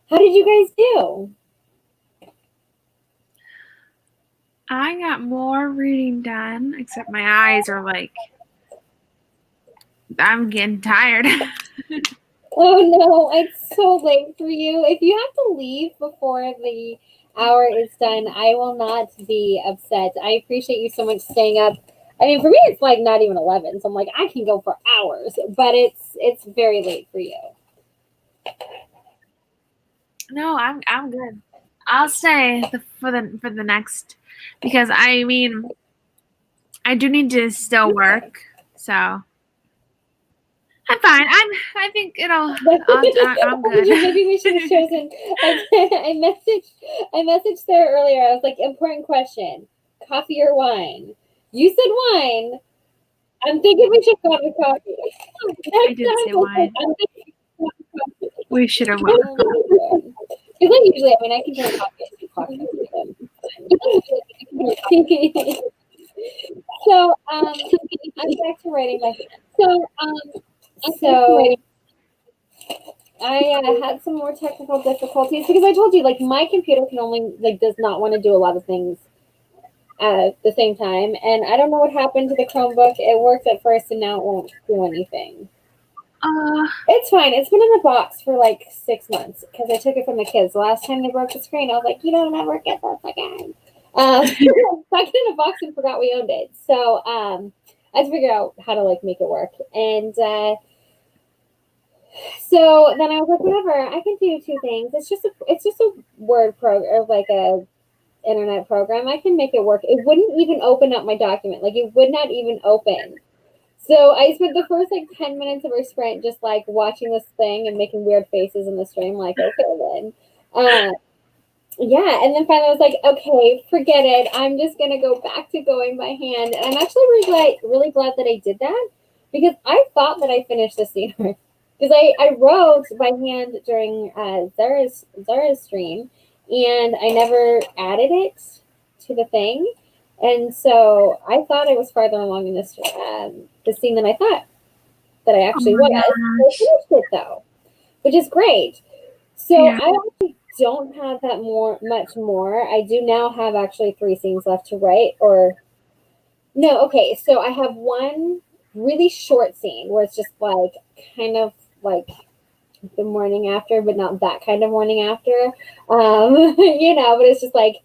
how did you guys do? I got more reading done, except my eyes are like, I'm getting tired. Oh no, it's so late for you. If you have to leave before the hour is done, I will not be upset. I appreciate you so much staying up. I mean, for me, it's like not even 11, so I'm like, I can go for hours, but it's very late for you. No, I'm good. I'll stay for the next because I mean I do need to still work, so I'm fine. I think I'm good. Maybe we should have chosen. I messaged Sarah earlier. I was like, important question: coffee or wine? You said wine. I'm thinking we should go with coffee. I did say wine. We should have went with coffee. Because I usually, I mean, I can drink coffee at 2 o'clock. So, I'm back to writing my. So I had some more technical difficulties because I told you, like, my computer can only like does not want to do a lot of things at the same time, and I don't know what happened to the Chromebook. It worked at first, and now it won't do anything. It's fine. It's been in the box for like 6 months because I took it from the kids. The last time they broke the screen, I was like, you don't ever get this again. Stuck it in a box and forgot we owned it. So I had to figure out how to like make it work. And so then I was like, whatever, I can do two things. It's just a word program or like a internet program. I can make it work. It wouldn't even open up my document. Like it would not even open. So I spent the first like 10 minutes of our sprint just like watching this thing and making weird faces in the stream, like, okay then. Yeah, and then finally I was like, okay, forget it. I'm just gonna go back to going by hand. And I'm actually really glad that I did that because I thought that I finished the scene because I wrote by hand during Zara's stream and I never added it to the thing. And so I thought I was farther along in this the scene than I thought that I actually was. I finished it though, which is great. So Yeah. I actually don't have that much more. I do now have actually 3 scenes left to write. Or no, okay. So I have one really short scene where it's just like kind of like the morning after, but not that kind of morning after. But it's just like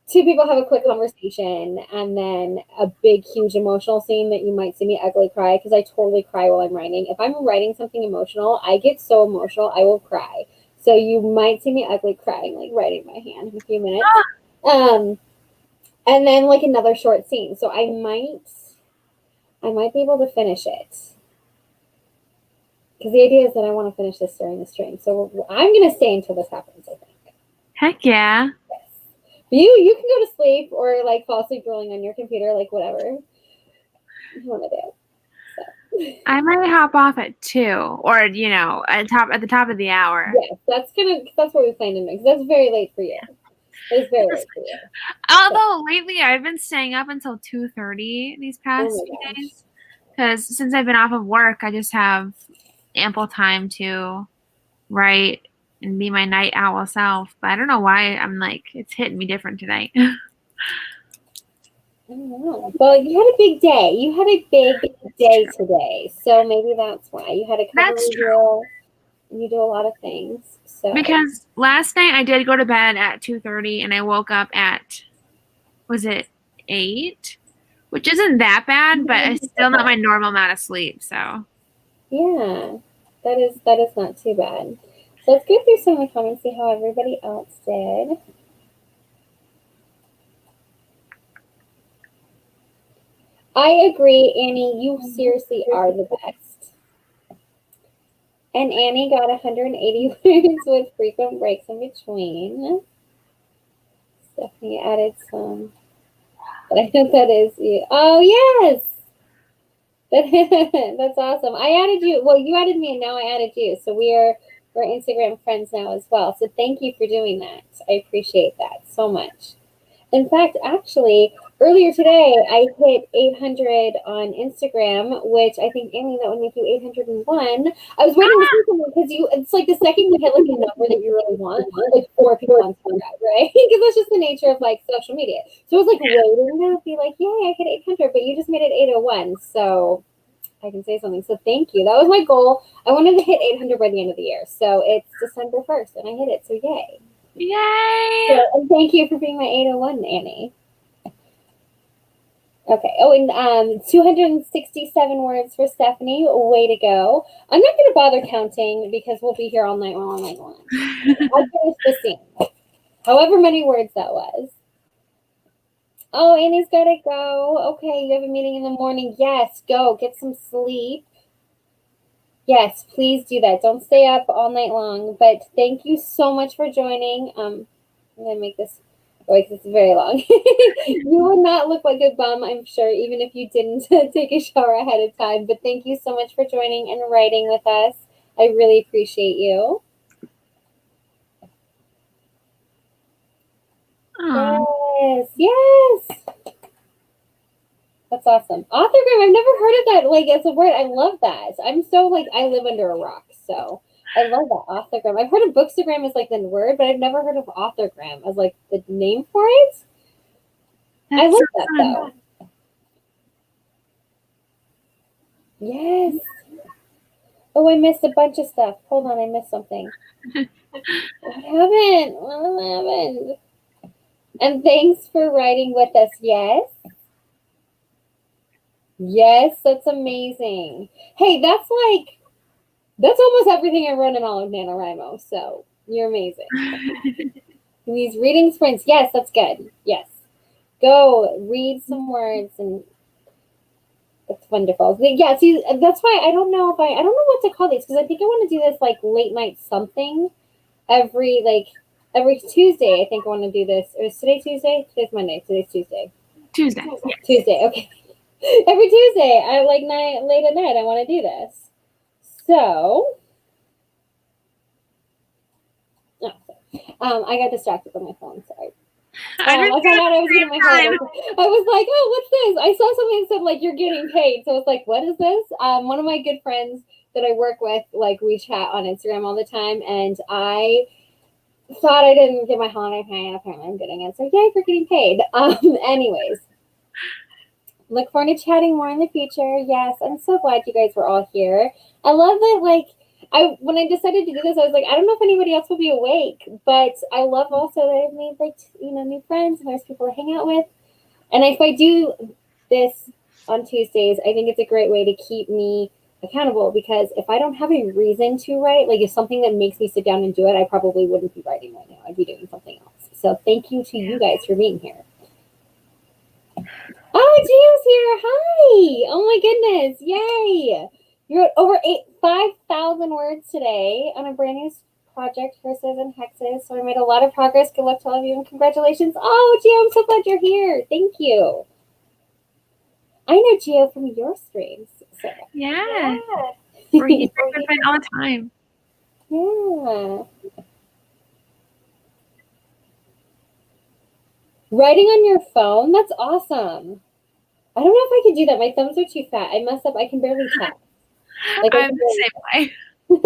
two people have a quick conversation and then a big huge emotional scene that you might see me ugly cry because I totally cry while I'm writing. If I'm writing something emotional, I get so emotional I will cry. So you might see me ugly crying, like writing my hand in a few minutes. And then like another short scene. So I might be able to finish it. Because the idea is that I want to finish this during the stream. So I'm gonna stay until this happens, I think. Heck yeah. You can go to sleep or like fall asleep rolling on your computer, like whatever you want to do. So. I might hop off at 2 or at the top of the hour. Yes, that's what we planned to do. That's very late for you. It's very late for you. Although lately I've been staying up until 2:30 these past few days because since I've been off of work, I just have ample time to write and be my night owl self. But I don't know why I'm like it's hitting me different tonight. I don't know. Well, you had a big day. You had a big day today, so maybe that's why you had a cover review. And you do a lot of things. So because last night I did go to bed at 2:30 and I woke up at was it 8, which isn't that bad, but it's still not my normal amount of sleep. So yeah, that is not too bad. So let's go through some of the comments, see how everybody else did. I agree, Annie. You seriously are the best. And Annie got 180 words with frequent breaks in between. Stephanie added some. But I think that is you. Oh, yes. That's awesome. I added you. Well, you added me and now I added you. So we're Instagram friends now as well. So thank you for doing that. I appreciate that so much. In fact, actually, earlier today, I hit 800 on Instagram, which I think, Annie, that would make you 801. I was waiting to see something because it's like the second you hit like a number that you really want, like 4 people on subscribe, right? Because that's just the nature of like social media. So I was like waiting to be like, yay, I hit 800, but you just made it 801. So I can say something. So thank you. That was my goal. I wanted to hit 800 by the end of the year. So it's December 1st and I hit it. So yay. Yay. So, and thank you for being my 801, Annie. Okay. Oh, and 267 words for Stephanie. Way to go. I'm not going to bother counting because we'll be here all night long. I'll finish the scene. However many words that was. Oh, Annie's got to go. Okay, you have a meeting in the morning. Yes, go. Get some sleep. Yes, please do that. Don't stay up all night long. But thank you so much for joining. I'm going to make this... Wait, this is very long. You would not look like a bum, I'm sure, even if you didn't take a shower ahead of time. But thank you so much for joining and writing with us. I really appreciate you. Aww. Yes. That's awesome. Autogram, I've never heard of that. Like, as a word, I love that. I'm so, like, I live under a rock, so I love that, autogram. I've heard of bookstagram as, like, the word, but I've never heard of autogram as, like, the name for it. That's I love that, though. Yes. Oh, I missed a bunch of stuff. Hold on, I missed something. What happened? What happened? And thanks for writing with us. Yes. Yes, that's amazing. Hey, that's almost everything I wrote in all of NaNoWriMo, so you're amazing. These reading sprints, yes, that's good. Yes. Go read some words and it's wonderful. Yeah, see, that's why I don't know what to call these because I think I want to do this like late night something every Tuesday. I think I want to do this. Or is today Tuesday? Today's Monday. Today's Tuesday. Tuesday. Tuesday. Okay. Every Tuesday, I like late at night. I want to do this. So, I got distracted on my phone. Sorry. I found out I was getting my heart. I was like, oh, what's this? I saw something that said, like, you're getting paid. So I was like, what is this? One of my good friends that I work with, like, we chat on Instagram all the time. And I thought I didn't get my holiday pay. And apparently I'm getting it. So, yay for getting paid. Anyways. Look forward to chatting more in the future. Yes, I'm so glad you guys were all here. I love that, like, when I decided to do this, I was like, I don't know if anybody else will be awake, but I love also that I've made, like, new friends and there's people to hang out with. And if I do this on Tuesdays, I think it's a great way to keep me accountable because if I don't have a reason to write, like if something that makes me sit down and do it, I probably wouldn't be writing right now. I'd be doing something else. So thank you to you guys for being here. Oh, Gio's here. Hi. Oh my goodness. Yay. You wrote over 5,000 words today on a brand new project, Curses and Hexes. So I made a lot of progress. Good luck to all of you and congratulations. Oh, Gio, I'm so glad you're here. Thank you. I know Gio from your streams. So. Yeah. We're here all the time. Yeah. Writing on your phone? That's awesome. I don't know if I could do that. My thumbs are too fat. I mess up. I can barely tap. Like, I'm the same way.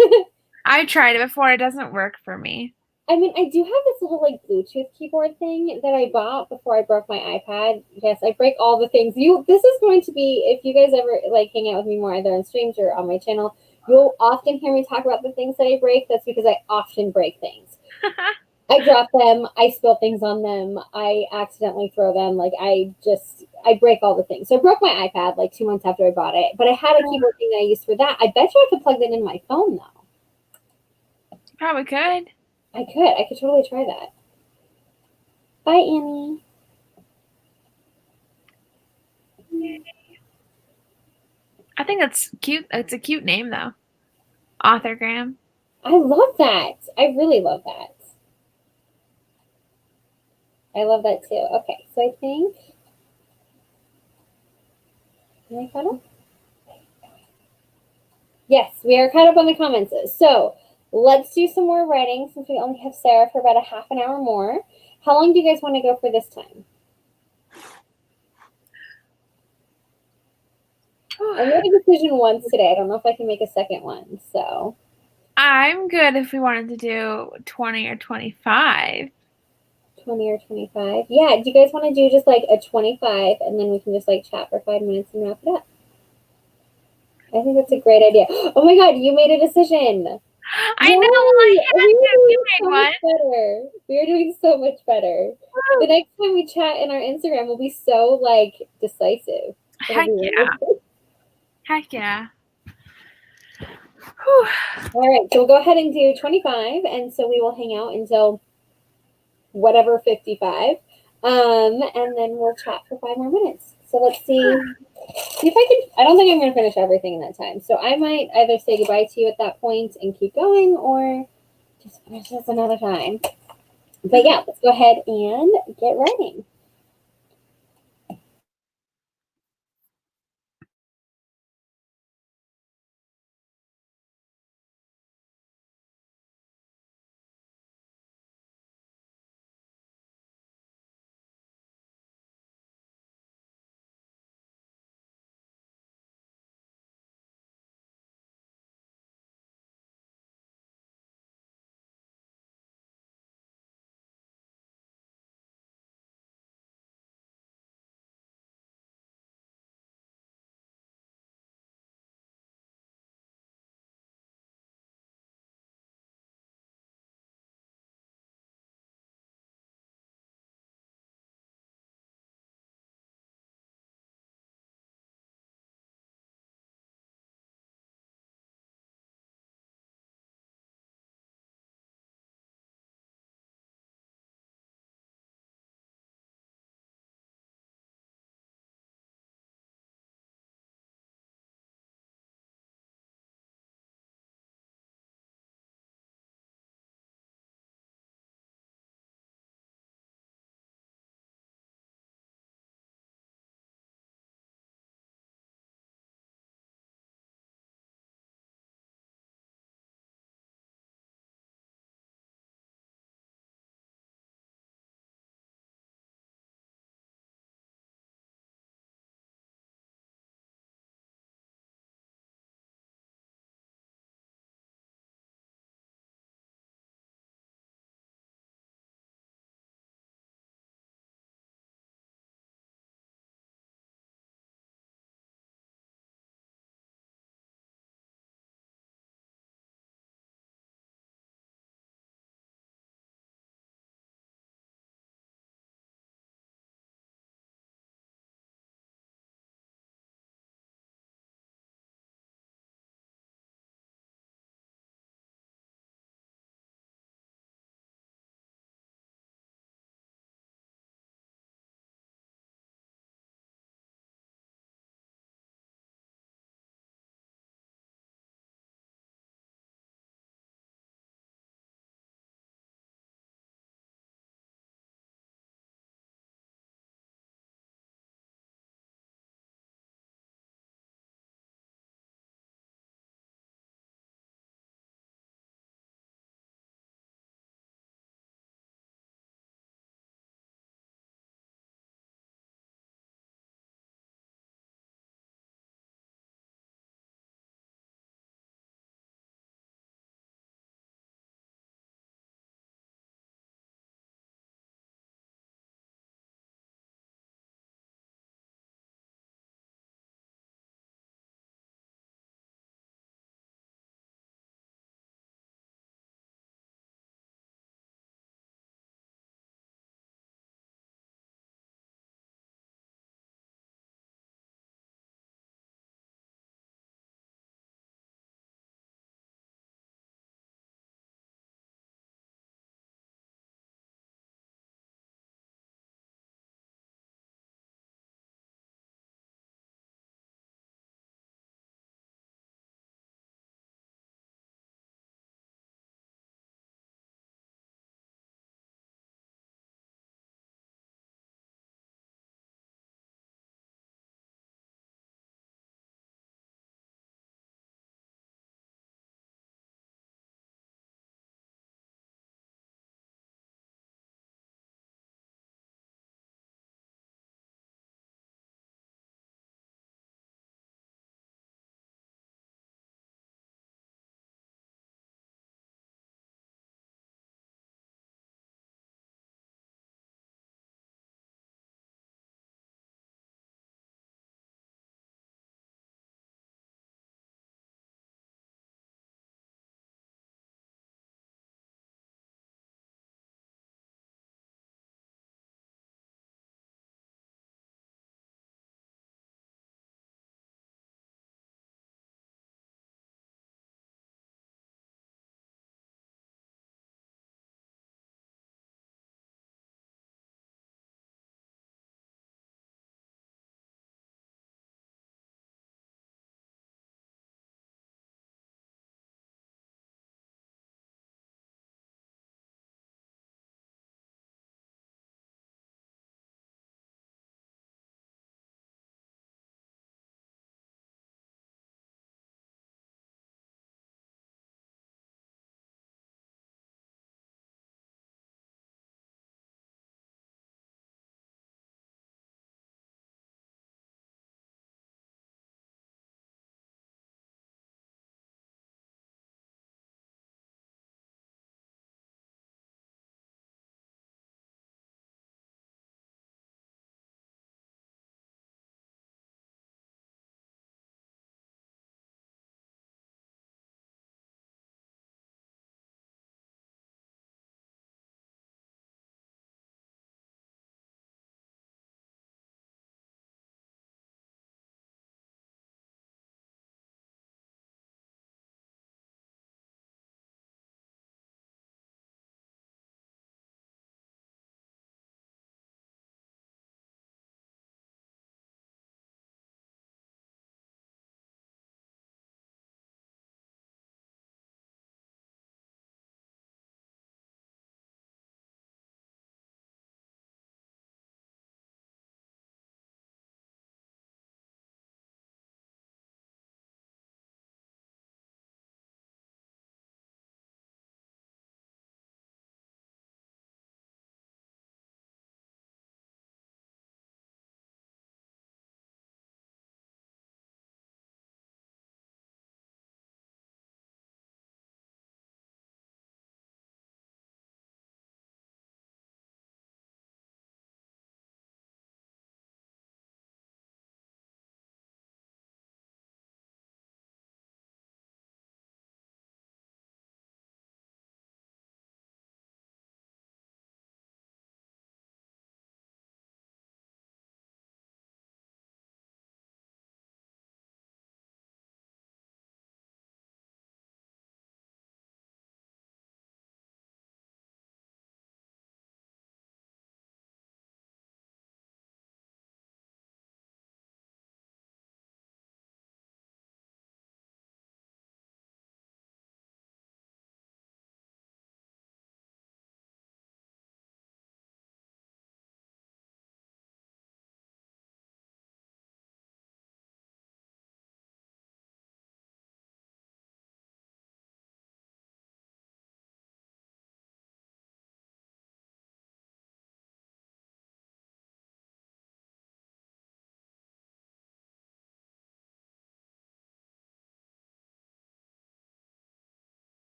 I tried it before. It doesn't work for me. I mean, I do have this little like Bluetooth keyboard thing that I bought before I broke my iPad. Yes, I break all the things. This is going to be, if you guys ever like hang out with me more either on streams or on my channel, you'll often hear me talk about the things that I break. That's because I often break things. I drop them. I spill things on them. I accidentally throw them. Like I break all the things. So I broke my iPad like 2 months after I bought it. But I had a keyboard thing that I used for that. I bet you I could plug that in my phone though. Probably could. I could totally try that. Bye, Annie. I think that's cute. It's a cute name though. Authorgram. I love that. I really love that. I love that too. Okay, so I think. Am I caught up? Yes, we are caught up on the comments. So let's do some more writing since we only have Sarah for about a half an hour more. How long do you guys want to go for this time? I made a decision once today. I don't know if I can make a second one. So I'm good if we wanted to do 20 or 25. 20 or 25. Yeah. Do you guys want to do just like a 25 and then we can just like chat for 5 minutes and wrap it up? I think that's a great idea. Oh my God, you made a decision. I Yay! know, well, I We had are to. You doing made so one. much better. We are doing so much better. The next time we chat in our Instagram will be so like decisive. It'll Heck be yeah. really good. Heck yeah. Whew. All right, so we'll go ahead and do 25, and so we will hang out until whatever 55, and then we'll chat for 5 more minutes. So let's see if I can. I don't think I'm going to finish everything in that time, so I might either say goodbye to you at that point and keep going, or just finish this another time. But yeah, let's go ahead and get writing.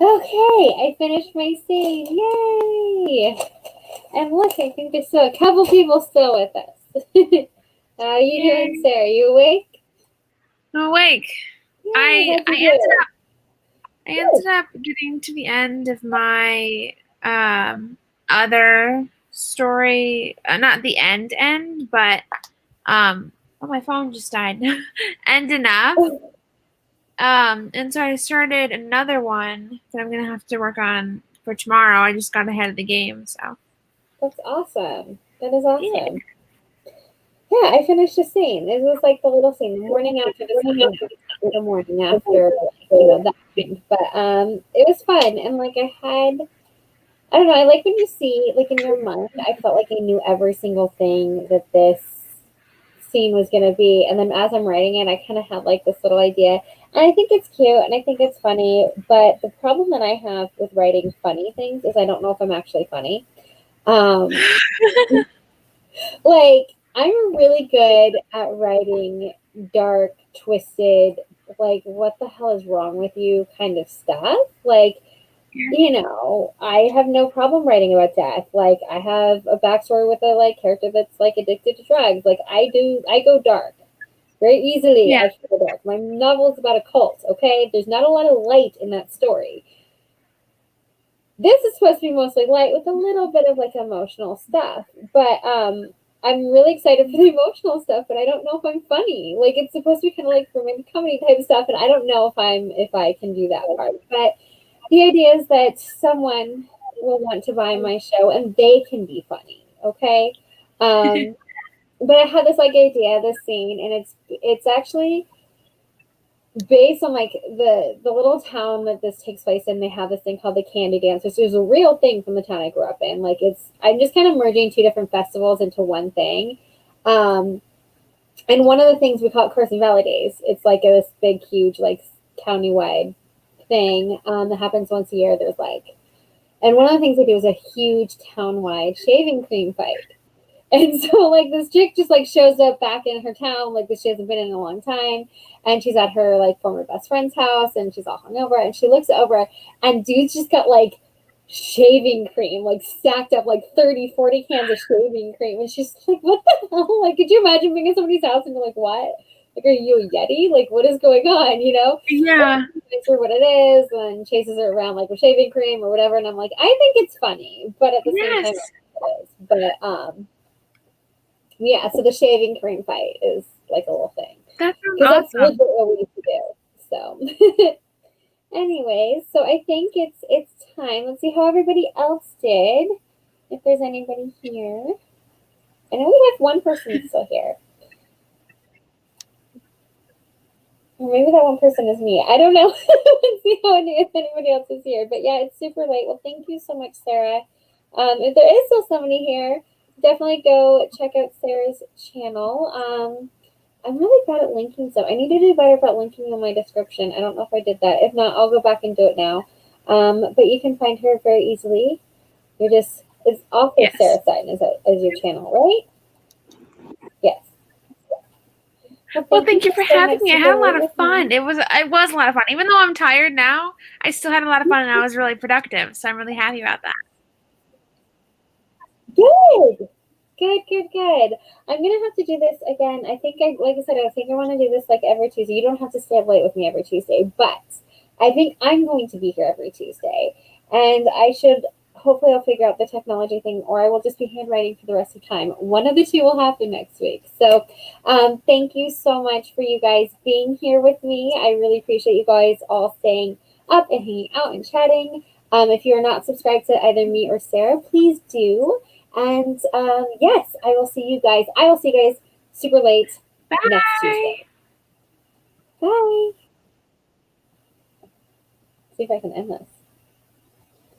Okay, I finished my scene. Yay! And look, I think there's still a couple people still with us. How are you doing, Sarah? You awake? I'm awake. Yay, how'd you I do? ended up getting to the end of my other story. Not the end, but oh, my phone just died. End enough. And so I started another one that I'm gonna have to work on for tomorrow. I just got ahead of the game, so That's awesome. That is yeah. awesome. Yeah, I finished a scene. It was like the little scene, the morning after the scene, the morning after, that scene. But it was fun, and like I don't know, I like when you see like in your month. I felt like I knew every single thing that this scene was going to be, and then as I'm writing it, I kind of had like this little idea, and I think it's cute and I think it's funny. But the problem that I have with writing funny things is I don't know if I'm actually funny. Um, like I'm really good at writing dark, twisted, like what the hell is wrong with you kind of stuff. Like, I have no problem writing about death. Like I have a backstory with a like character that's like addicted to drugs. Like I go dark. Very easily Yeah. I can go dark. My novel is about a cult, okay? There's not a lot of light in that story. This is supposed to be mostly light with a little bit of like emotional stuff. But I'm really excited for the emotional stuff, but I don't know if I'm funny. Like it's supposed to be kind of like romantic comedy type stuff, and I don't know if I can do that part. But the idea is that someone will want to buy my show and they can be funny, okay? But I had this like idea, this scene, and it's actually based on like the little town that this takes place in. They have this thing called the Candy Dancers. There's a real thing from the town I grew up in. Like I'm just kind of merging two different festivals into one thing. Um, and one of the things we call it Carson Valley Days. It's like this big, huge, like countywide thing that happens once a year. And one of the things they do is a huge town-wide shaving cream fight. And so like this chick just like shows up back in her town, like that she hasn't been in a long time. And she's at her like former best friend's house and she's all hungover and she looks over and dude's just got like shaving cream, like stacked up like 30, 40 cans of shaving cream. And she's like, what the hell? Like, could you imagine being in somebody's house and you're like, what? Like, are you a Yeti? Like, what is going on? Yeah. Her what it is and chases her around like with shaving cream or whatever. And I'm like, I think it's funny, but at the same time, Yes. it is. But yeah, so the shaving cream fight is like a little thing That sounds because that's awesome. legit what we used to do. So, anyways, so I think it's time. Let's see how everybody else did. If there's anybody here, I know we have one person still here. Or maybe that one person is me. I don't know. Let's see if anybody else is here. But yeah, it's super late. Well, thank you so much, Sarah. If there is still somebody here, definitely go check out Sarah's channel. I'm really bad at linking stuff. I need to do better about linking in my description. I don't know if I did that. If not, I'll go back and do it now. But you can find her very easily. It's author Yes. Sarah Sutton is your channel, right? Yes. Well, thank you for having me. I had a lot of fun. Me. It was a lot of fun. Even though I'm tired now, I still had a lot of fun and I was really productive. So I'm really happy about that. Good. Good. I'm gonna have to do this again. I think like I said, I think I want to do this like every Tuesday. You don't have to stay up late with me every Tuesday, but I think I'm going to be here every Tuesday, and I should hopefully I'll figure out the technology thing, or I will just be handwriting for the rest of the time. One of the two will happen next week. So, thank you so much for you guys being here with me. I really appreciate you guys all staying up and hanging out and chatting. If you're not subscribed to either me or Sarah, please do. And yes, I will see you guys. I will see you guys super late next Bye. Tuesday. Bye. See if I can end this.